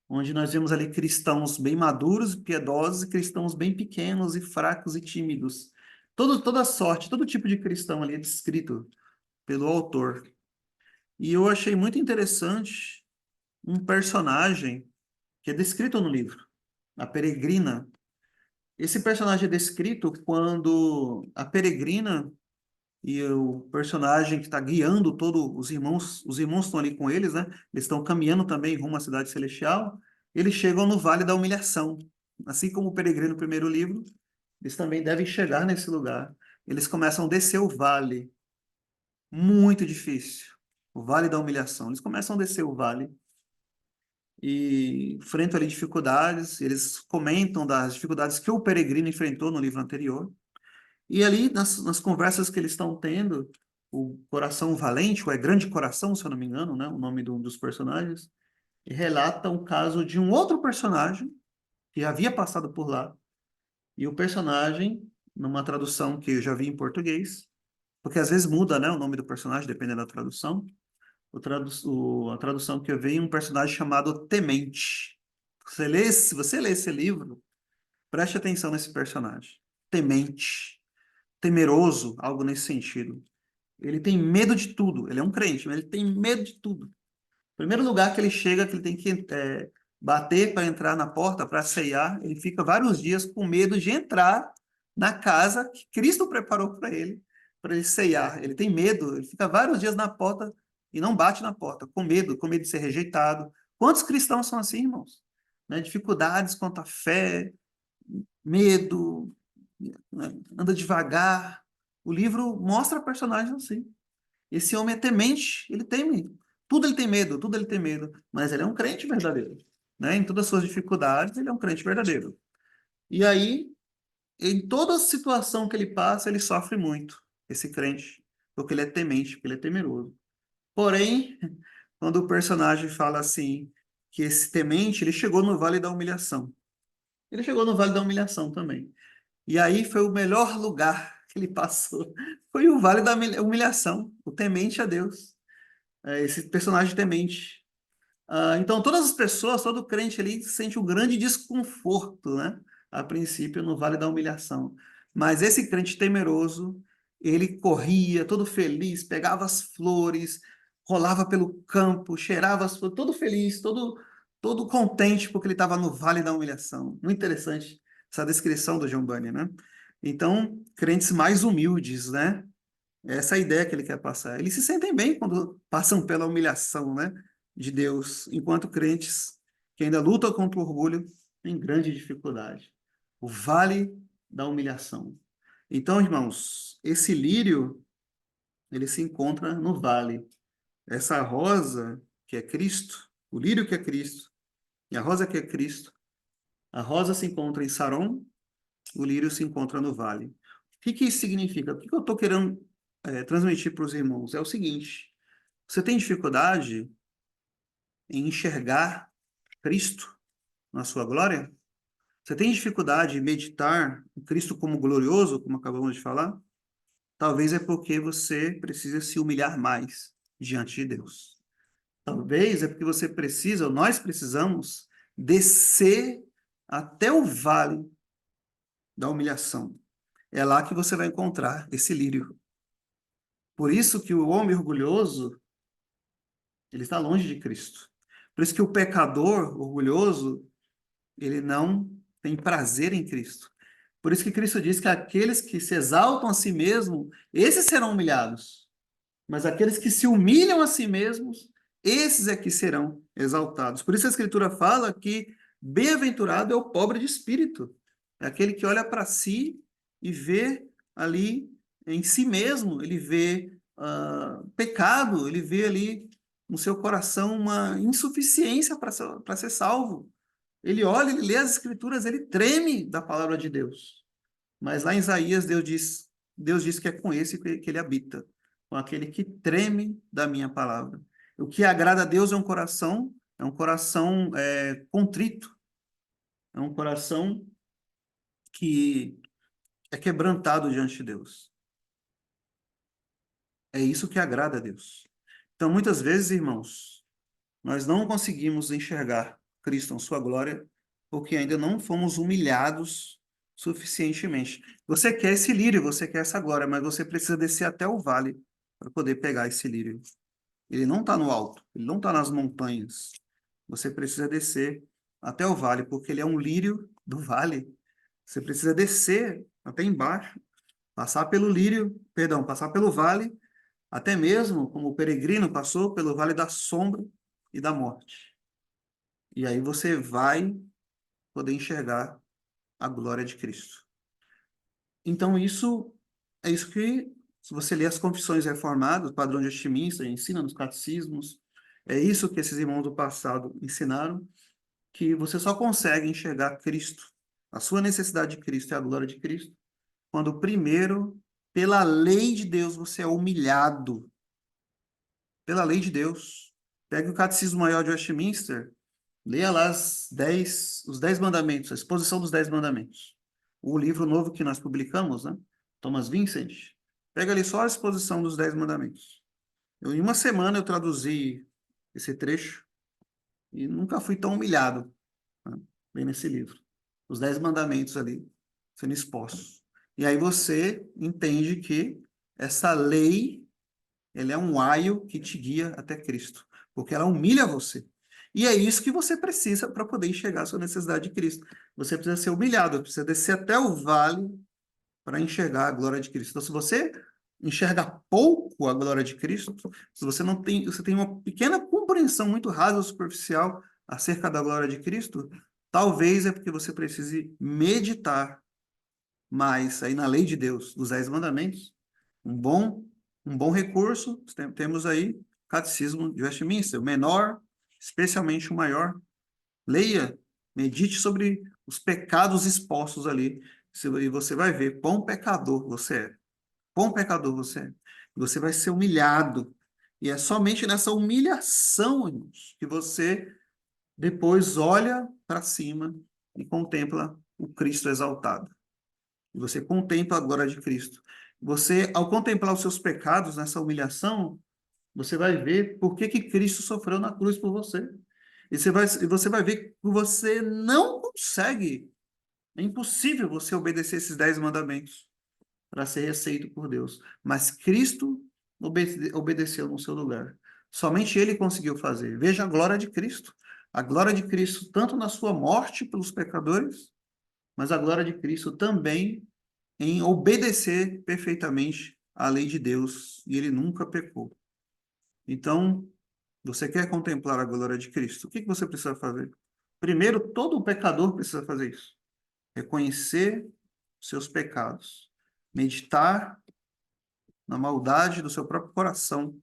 onde nós vemos ali cristãos bem maduros e piedosos, e cristãos bem pequenos e fracos e tímidos. Toda sorte, todo tipo de cristão ali é descrito pelo autor. E eu achei muito interessante um personagem que é descrito no livro, a Peregrina. Esse personagem é descrito quando a Peregrina e o personagem que está guiando todos os irmãos estão ali com eles, né? Eles estão caminhando também rumo à cidade celestial. Eles chegam no Vale da Humilhação. Assim como o peregrino no primeiro livro, eles também devem chegar nesse lugar. Eles começam a descer o vale, muito difícil, o Vale da Humilhação. Eles começam a descer o vale e enfrentam ali dificuldades. Eles comentam das dificuldades que o peregrino enfrentou no livro anterior. E ali, nas conversas que eles estão tendo, o Coração Valente, ou é Grande Coração, se eu não me engano, né, o nome dos personagens, e relata o caso de um outro personagem que havia passado por lá, e o personagem, numa tradução que eu já vi em português, porque às vezes muda, né, o nome do personagem, dependendo da tradução, a tradução que eu vi, um personagem chamado Temente. Se você lê esse livro, preste atenção nesse personagem. Temente, temeroso, algo nesse sentido. Ele tem medo de tudo. Ele é um crente, mas ele tem medo de tudo. Primeiro lugar que ele chega, que ele tem que bater para entrar na porta, para ceiar, ele fica vários dias com medo de entrar na casa que Cristo preparou para ele ceiar. Ele tem medo, ele fica vários dias na porta e não bate na porta, com medo de ser rejeitado. Quantos cristãos são assim, irmãos? Né? Dificuldades quanto à fé, medo, né? Anda devagar. O livro mostra personagens assim. Esse homem é temente, ele teme. Tudo ele tem medo, tudo ele tem medo. Mas ele é um crente verdadeiro. Né? Em todas as suas dificuldades, ele é um crente verdadeiro. E aí, em toda situação que ele passa, ele sofre muito, esse crente. Porque ele é temente, porque ele é temeroso. Porém, quando o personagem fala assim, que esse temente, ele chegou no Vale da Humilhação. Ele chegou no Vale da Humilhação também. E aí foi o melhor lugar que ele passou. Foi o Vale da Humilhação, o temente a Deus. Esse personagem temente. Então, todas as pessoas, todo crente ali sente um grande desconforto, né? A princípio, no Vale da Humilhação. Mas esse crente temeroso, ele corria todo feliz, pegava as flores, rolava pelo campo, cheirava as flores, todo feliz, todo contente, porque ele estava no Vale da Humilhação. Muito interessante essa descrição do John Bunyan, né? Então, crentes mais humildes, né? Essa é a ideia que ele quer passar. Eles se sentem bem quando passam pela humilhação, né, de Deus, enquanto crentes que ainda lutam contra o orgulho em grande dificuldade. O vale da humilhação. Então, irmãos, esse lírio, ele se encontra no vale. Essa rosa que é Cristo, o lírio que é Cristo, e a rosa que é Cristo. A rosa se encontra em Saron, o lírio se encontra no vale. O que isso significa? O que eu estou querendo transmitir para os irmãos? É o seguinte: você tem dificuldade em enxergar Cristo na sua glória? Você tem dificuldade em meditar em Cristo como glorioso, como acabamos de falar? Talvez é porque você precisa se humilhar mais diante de Deus. Talvez é porque você precisa, ou nós precisamos, descer até o vale da humilhação. É lá que você vai encontrar esse lírio. Por isso que o homem orgulhoso, ele está longe de Cristo. Por isso que o pecador orgulhoso, ele não tem prazer em Cristo. Por isso que Cristo diz que aqueles que se exaltam a si mesmos, esses serão humilhados. Mas aqueles que se humilham a si mesmos, esses é que serão exaltados. Por isso a Escritura fala que bem-aventurado é o pobre de espírito. É aquele que olha para si e vê ali em si mesmo, ele vê pecado, ele vê ali no seu coração uma insuficiência para ser salvo. Ele olha, ele lê as Escrituras, ele treme da palavra de Deus. Mas lá em Isaías, Deus diz que é com esse que ele habita, com aquele que treme da minha palavra. O que agrada a Deus é um coração contrito, é um coração que é quebrantado diante de Deus. É isso que agrada a Deus. Então, muitas vezes, irmãos, nós não conseguimos enxergar Cristo em sua glória porque ainda não fomos humilhados suficientemente. Você quer esse lírio, você quer essa glória, mas você precisa descer até o vale para poder pegar esse lírio. Ele não está no alto, ele não está nas montanhas. Você precisa descer até o vale, porque ele é um lírio do vale. Você precisa descer até embaixo, passar pelo lírio, perdão, passar pelo vale, até mesmo como o peregrino passou pelo vale da sombra e da morte. E aí você vai poder enxergar a glória de Cristo. Então, isso é isso que, se você ler as confissões reformadas, o padrão de Westminster, ensina nos catecismos, é isso que esses irmãos do passado ensinaram, que você só consegue enxergar Cristo, a sua necessidade de Cristo e a glória de Cristo, quando primeiro, pela lei de Deus, você é humilhado. Pela lei de Deus. Pegue o Catecismo Maior de Westminster, leia lá os 10 mandamentos, a exposição dos 10 mandamentos. O livro novo que nós publicamos, né? Thomas Vincent. Pega ali só a exposição dos 10 mandamentos. Em uma semana eu traduzi esse trecho e nunca fui tão humilhado, né? Bem nesse livro. Os 10 mandamentos ali sendo expostos. E aí você entende que essa lei, ela é um aio que te guia até Cristo, porque ela humilha você. E é isso que você precisa para poder enxergar a sua necessidade de Cristo. Você precisa ser humilhado, precisa descer até o vale para enxergar a glória de Cristo. Então, se você enxerga pouco a glória de Cristo, se você não tem, você tem uma pequena compreensão muito rasa, superficial acerca da glória de Cristo, talvez é porque você precise meditar mais aí na lei de Deus, dos 10 mandamentos. Um bom, um bom recurso, temos aí Catecismo de Westminster, o menor, especialmente o maior. Leia, medite sobre os pecados expostos ali, e você vai ver quão pecador você é. Quão pecador você é. Você vai ser humilhado. E é somente nessa humilhação, irmãos, que você depois olha para cima e contempla o Cristo exaltado. E você contempla a glória de Cristo. Você, ao contemplar os seus pecados nessa humilhação, você vai ver por que Cristo sofreu na cruz por você. E você vai ver que você não consegue, é impossível você obedecer esses 10 mandamentos para ser aceito por Deus. Mas Cristo obedeceu no seu lugar. Somente ele conseguiu fazer. Veja a glória de Cristo. A glória de Cristo, tanto na sua morte pelos pecadores, mas a glória de Cristo também em obedecer perfeitamente à lei de Deus. E ele nunca pecou. Então, você quer contemplar a glória de Cristo? O que você precisa fazer? Primeiro, todo pecador precisa fazer isso. Reconhecer seus pecados. Meditar na maldade do seu próprio coração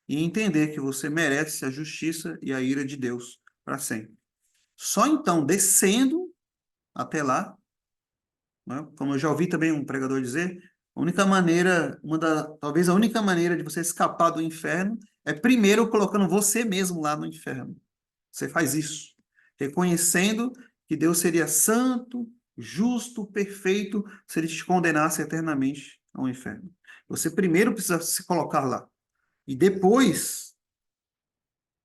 e entender que você merece a justiça e a ira de Deus para sempre. Só então, descendo até lá, né, como eu já ouvi também um pregador dizer, a única maneira, talvez a única maneira de você escapar do inferno é primeiro colocando você mesmo lá no inferno. Você faz isso, reconhecendo que Deus seria santo, justo, perfeito, se ele te condenasse eternamente ao inferno. Você primeiro precisa se colocar lá. E depois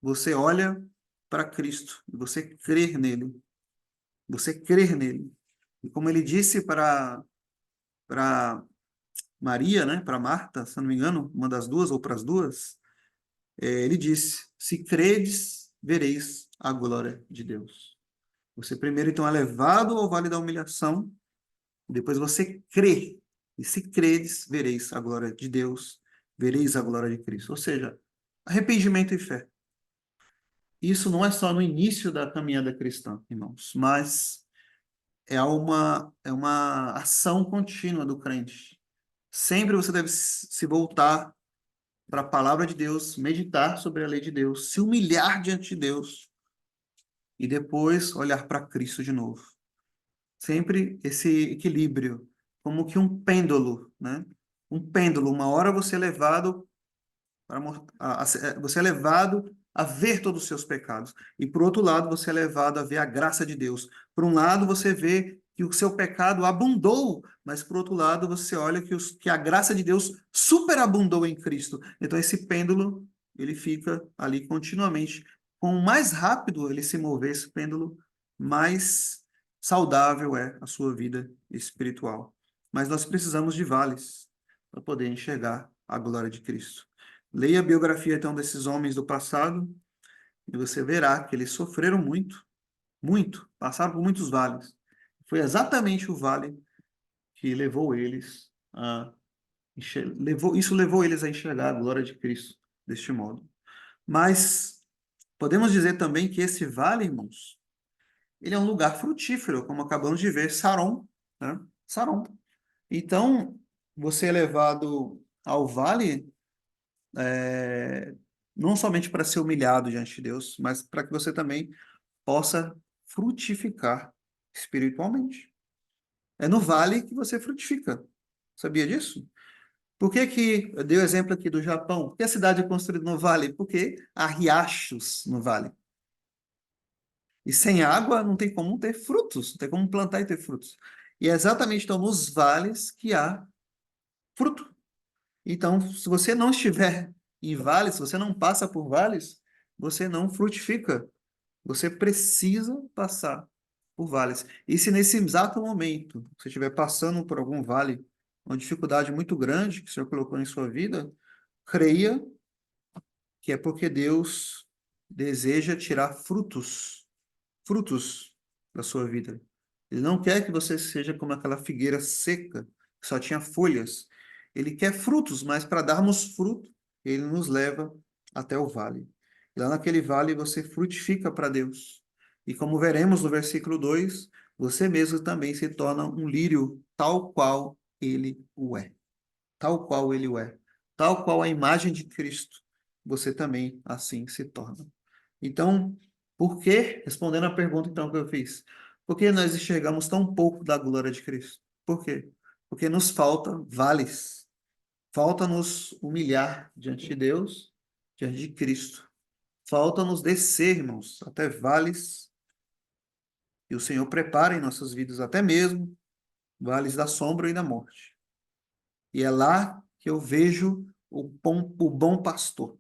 você olha para Cristo e você crer nele. Você crer nele. E como ele disse para Maria, né, para Marta, se não me engano, uma das duas ou para as duas, ele disse: se credes, vereis a glória de Deus. Você primeiro, então, é levado ao vale da humilhação, depois você crê. E se credes, vereis a glória de Deus, vereis a glória de Cristo. Ou seja, arrependimento e fé. Isso não é só no início da caminhada cristã, irmãos, mas é uma ação contínua do crente. Sempre você deve se voltar para a palavra de Deus, meditar sobre a lei de Deus, se humilhar diante de Deus e depois olhar para Cristo de novo. Sempre esse equilíbrio, como que um pêndulo, né? Um pêndulo, uma hora você é levado você é levado a ver todos os seus pecados. E por outro lado, você é levado a ver a graça de Deus. Por um lado, você vê que o seu pecado abundou, mas por outro lado, você olha que a graça de Deus superabundou em Cristo. Então, esse pêndulo, ele fica ali continuamente. Com mais rápido ele se mover, esse pêndulo, mais saudável é a sua vida espiritual. Mas nós precisamos de vales para poder enxergar a glória de Cristo. Leia a biografia, então, desses homens do passado e você verá que eles sofreram muito, muito, passaram por muitos vales. Foi exatamente o vale que levou eles isso levou eles a enxergar a glória de Cristo deste modo. Mas podemos dizer também que esse vale, irmãos, ele é um lugar frutífero, como acabamos de ver, Saron, né? Saron. Então, você é levado ao vale não somente para ser humilhado diante de Deus, mas para que você também possa frutificar espiritualmente. É no vale que você frutifica. Sabia disso? Por que que eu dei o exemplo aqui do Japão? Por que a cidade é construída no vale? Porque há riachos no vale. E sem água não tem como ter frutos, não tem como plantar e ter frutos. E é exatamente então nos vales que há fruto. Então, se você não estiver em vales, se você não passa por vales, você não frutifica. Você precisa passar por vales. E se nesse exato momento você estiver passando por algum vale, uma dificuldade muito grande que o Senhor colocou em sua vida, creia que é porque Deus deseja tirar frutos da sua vida. Ele não quer que você seja como aquela figueira seca, que só tinha folhas. Ele quer frutos, mas para darmos fruto, ele nos leva até o vale. E lá naquele vale você frutifica para Deus. E como veremos no versículo 2, você mesmo também se torna um lírio tal qual ele o é. Tal qual ele o é. Tal qual a imagem de Cristo, você também assim se torna. Então, por que, respondendo à pergunta então que eu fiz, por que nós enxergamos tão pouco da glória de Cristo? Por quê? Porque nos falta vales. Falta nos humilhar diante de Deus, diante de Cristo. Falta nos descer, irmãos, até vales que o Senhor prepara em nossas vidas, até mesmo vales da sombra e da morte. E é lá que eu vejo o bom pastor.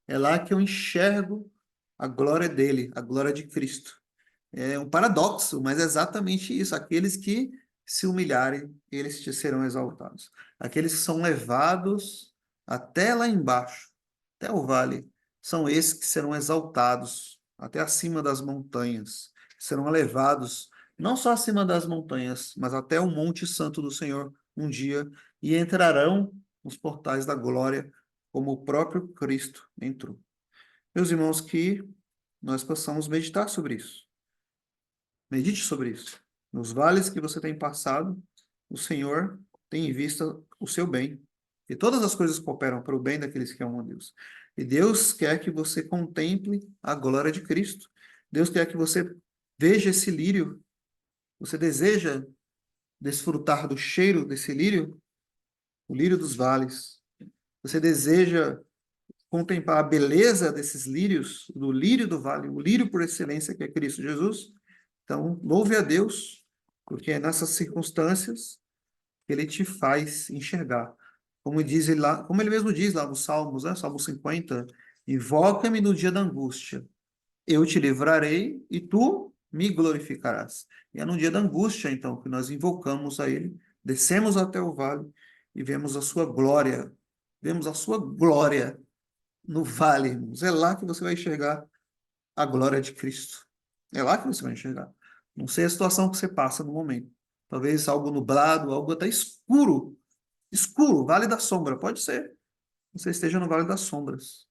É lá que eu enxergo a glória dele, a glória de Cristo. É um paradoxo, mas é exatamente isso. Aqueles que se humilharem, eles te serão exaltados. Aqueles que são levados até lá embaixo, até o vale, são esses que serão exaltados até acima das montanhas. Serão levados não só acima das montanhas, mas até o Monte Santo do Senhor um dia e entrarão nos portais da glória, como o próprio Cristo entrou. Meus irmãos, que nós possamos meditar sobre isso. Medite sobre isso. Nos vales que você tem passado, o Senhor tem em vista o seu bem. E todas as coisas cooperam para o bem daqueles que amam a Deus. E Deus quer que você contemple a glória de Cristo. Deus quer que você veja esse lírio. Você deseja desfrutar do cheiro desse lírio, o lírio dos vales. Você deseja contemplar a beleza desses lírios, do lírio do vale, o lírio por excelência que é Cristo Jesus. Então, louve a Deus, porque é nessas circunstâncias que ele te faz enxergar. Como diz ele lá, como ele mesmo diz lá nos Salmos, né? Salmo 50, invoca-me no dia da angústia, eu te livrarei e tu me glorificarás. E é no dia da angústia, então, que nós invocamos a ele, descemos até o vale e vemos a sua glória no vale, irmãos. É lá que você vai enxergar a glória de Cristo. É lá que você vai enxergar. Não sei a situação que você passa no momento. Talvez algo nublado, algo até escuro. Escuro, vale da sombra. Pode ser. Você esteja no vale das sombras.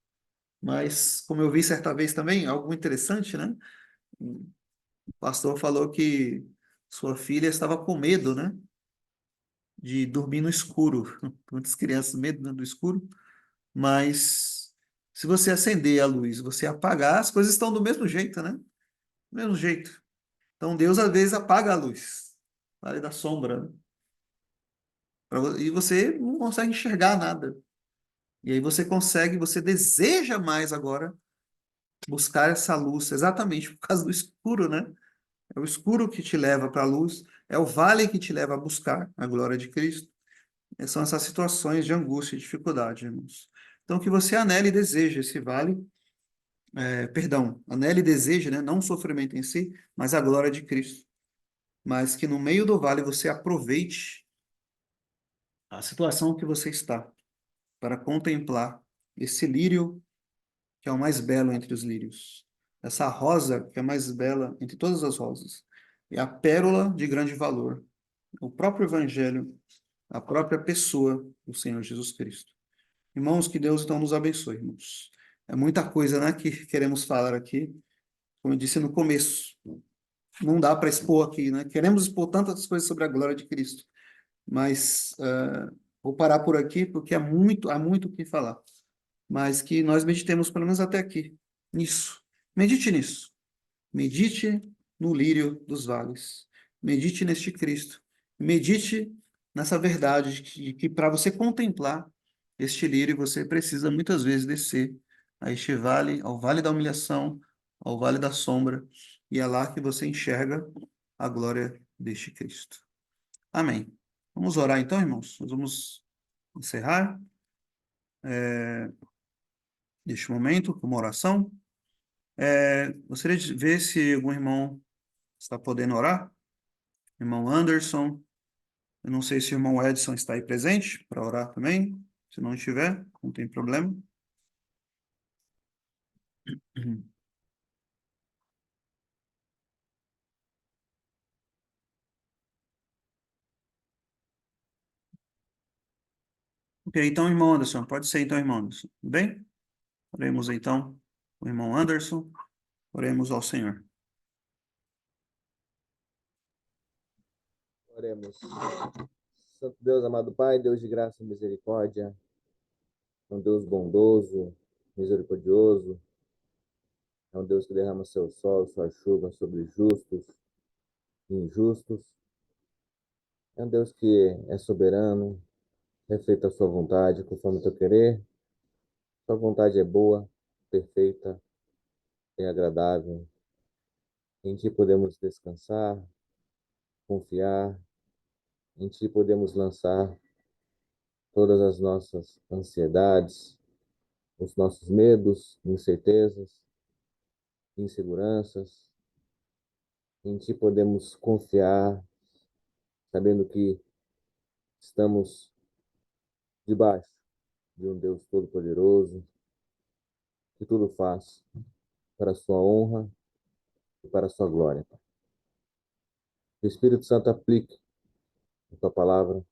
Mas, como eu vi certa vez também, algo interessante, né? O pastor falou que sua filha estava com medo, né? De dormir no escuro. Muitas crianças, medo, né, do escuro. Mas se você acender a luz, você apagar, as coisas estão do mesmo jeito, né? Do mesmo jeito. Então Deus às vezes apaga a luz, vale da sombra, né? E você não consegue enxergar nada. E aí você consegue, você deseja mais agora buscar essa luz, exatamente por causa do escuro, né? É o escuro que te leva para a luz, é o vale que te leva a buscar a glória de Cristo. São essas situações de angústia e dificuldade, irmãos. Então que você anele e deseje esse vale perdão, anele e deseje, né, não o sofrimento em si, mas a glória de Cristo. Mas que no meio do vale você aproveite a situação que você está para contemplar esse lírio que é o mais belo entre os lírios, essa rosa que é a mais bela entre todas as rosas, e a pérola de grande valor, o próprio Evangelho, a própria pessoa do Senhor Jesus Cristo. Irmãos, que Deus então nos abençoe, irmãos. É muita coisa, né, que queremos falar aqui, como eu disse no começo. Não dá para expor aqui, né? Queremos expor tantas coisas sobre a glória de Cristo, mas vou parar por aqui porque há muito o que falar. Mas que nós meditemos pelo menos até aqui, nisso. Medite nisso. Medite no lírio dos vales. Medite neste Cristo. Medite nessa verdade de que para você contemplar este lírio, você precisa muitas vezes descer a este vale, ao vale da humilhação, ao vale da sombra, e é lá que você enxerga a glória deste Cristo. Amém. Vamos orar então, irmãos? Nós vamos encerrar neste momento com uma oração. Gostaria de ver se algum irmão está podendo orar. Irmão Anderson, eu não sei se o irmão Edson está aí presente para orar também. Se não estiver, não tem problema. Ok, então, irmão Anderson, pode ser então, irmão Anderson. Tudo bem? Oremos então, o irmão Anderson, oremos ao Senhor. Oremos. Santo Deus, amado Pai, Deus de graça e misericórdia, é um Deus bondoso, misericordioso, é um Deus que derrama seu sol, sua chuva sobre justos e injustos, é um Deus que é soberano, é feito a sua vontade, conforme o teu querer, sua vontade é boa, perfeita e agradável, em ti podemos descansar, confiar, em ti podemos lançar todas as nossas ansiedades, os nossos medos, incertezas, inseguranças. Em ti podemos confiar, sabendo que estamos debaixo de um Deus Todo-Poderoso, que tudo faz para a sua honra e para a sua glória. Que o Espírito Santo aplique a tua palavra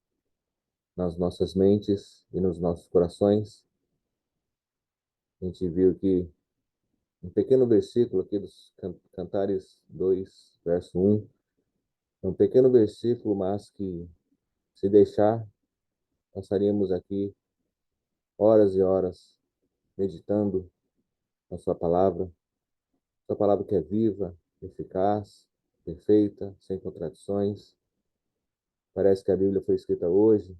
nas nossas mentes e nos nossos corações. A gente viu que um pequeno versículo aqui dos Cantares 2, verso 1, é um pequeno versículo, mas que, se deixar, passaríamos aqui horas e horas meditando na sua palavra que é viva, eficaz, perfeita, sem contradições. Parece que a Bíblia foi escrita hoje,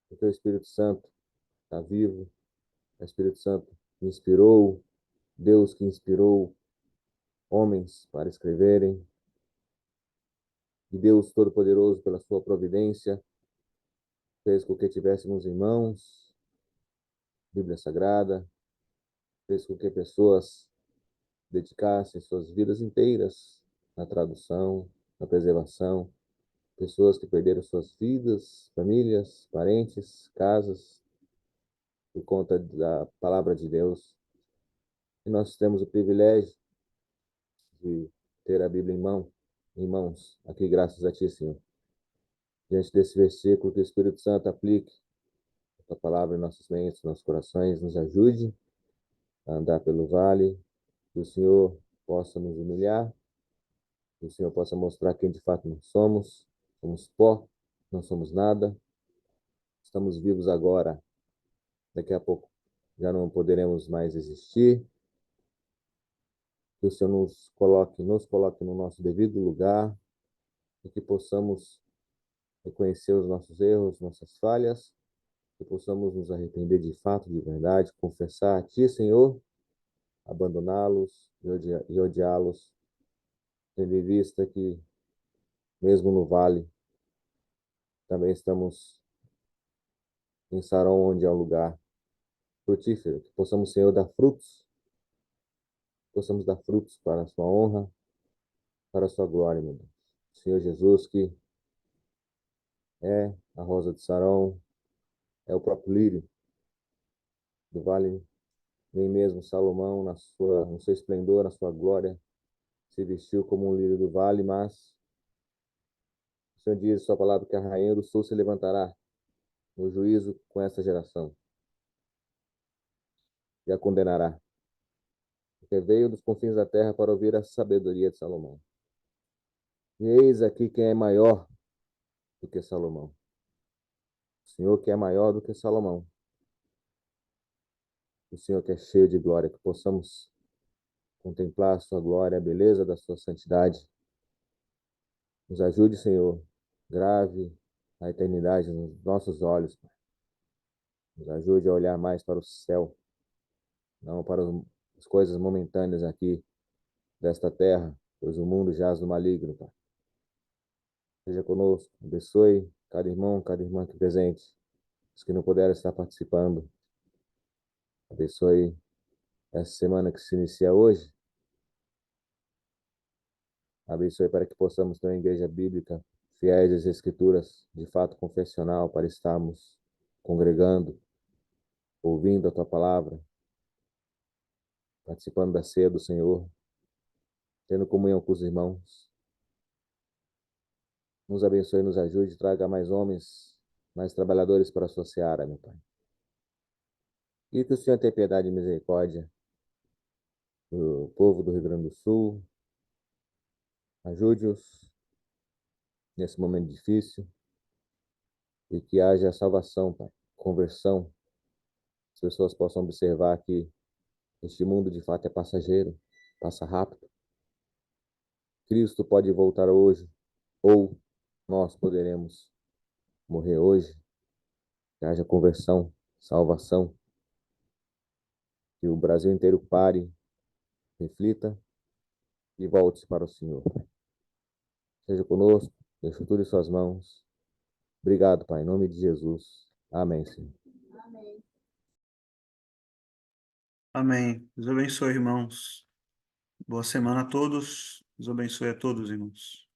porque o Espírito Santo está vivo, o Espírito Santo inspirou, Deus que inspirou homens para escreverem, e Deus Todo-Poderoso, pela sua providência, fez com que tivéssemos em mãos Bíblia Sagrada, fez com que pessoas dedicassem suas vidas inteiras na tradução, na preservação, pessoas que perderam suas vidas, famílias, parentes, casas, por conta da palavra de Deus. E nós temos o privilégio de ter a Bíblia em mãos, aqui graças a Ti, Senhor. Diante desse versículo, que o Espírito Santo aplique a Tua palavra em nossos mentes, nossos corações, nos ajude a andar pelo vale, que o Senhor possa nos humilhar, que o Senhor possa mostrar quem de fato nós somos pó, não somos nada, estamos vivos agora, daqui a pouco já não poderemos mais existir, que o Senhor nos coloque no nosso devido lugar e que possamos reconhecer os nossos erros, nossas falhas, que possamos nos arrepender de fato, de verdade, confessar a Ti, Senhor, abandoná-los e odiá-los, tendo em vista que, mesmo no vale, também estamos em Sarão, onde é um lugar frutífero, que possamos, Senhor, possamos dar frutos para a Sua honra, para a Sua glória, meu Deus. Senhor Jesus, que é a rosa de Sarão, é o próprio lírio do vale, nem mesmo Salomão, no seu esplendor, na sua glória, se vestiu como um lírio do vale, mas o Senhor diz em sua palavra que a rainha do sul se levantará no juízo com essa geração e a condenará, porque veio dos confins da terra para ouvir a sabedoria de Salomão. E eis aqui quem é maior do que Salomão. O Senhor que é maior do que Salomão. O Senhor que é cheio de glória, que possamos contemplar a sua glória, a beleza da sua santidade. Nos ajude, Senhor, grave a eternidade nos nossos olhos. Nos ajude a olhar mais para o céu, não para as coisas momentâneas aqui desta terra, pois o mundo jaz no maligno, Pai. Seja conosco, abençoe cada irmão, cada irmã aqui presente, os que não puderam estar participando. Abençoe essa semana que se inicia hoje. Abençoe para que possamos ter uma igreja bíblica, fiéis às Escrituras, de fato confessional, para estarmos congregando, ouvindo a Tua palavra, participando da ceia do Senhor, tendo comunhão com os irmãos. Nos abençoe e nos ajude, traga mais homens, mais trabalhadores para a sua seara, meu Pai. E que o Senhor tenha piedade e misericórdia do povo do Rio Grande do Sul. Ajude-os nesse momento difícil e que haja salvação, Pai, conversão. As pessoas possam observar que este mundo de fato é passageiro, passa rápido. Cristo pode voltar hoje, ou nós poderemos morrer hoje. Que haja conversão, salvação. Que o Brasil inteiro pare, reflita e volte para o Senhor. Seja conosco, deixo tudo em suas mãos. Obrigado, Pai, em nome de Jesus. Amém, Senhor. Amém. Deus abençoe, irmãos. Boa semana a todos. Deus abençoe a todos, irmãos.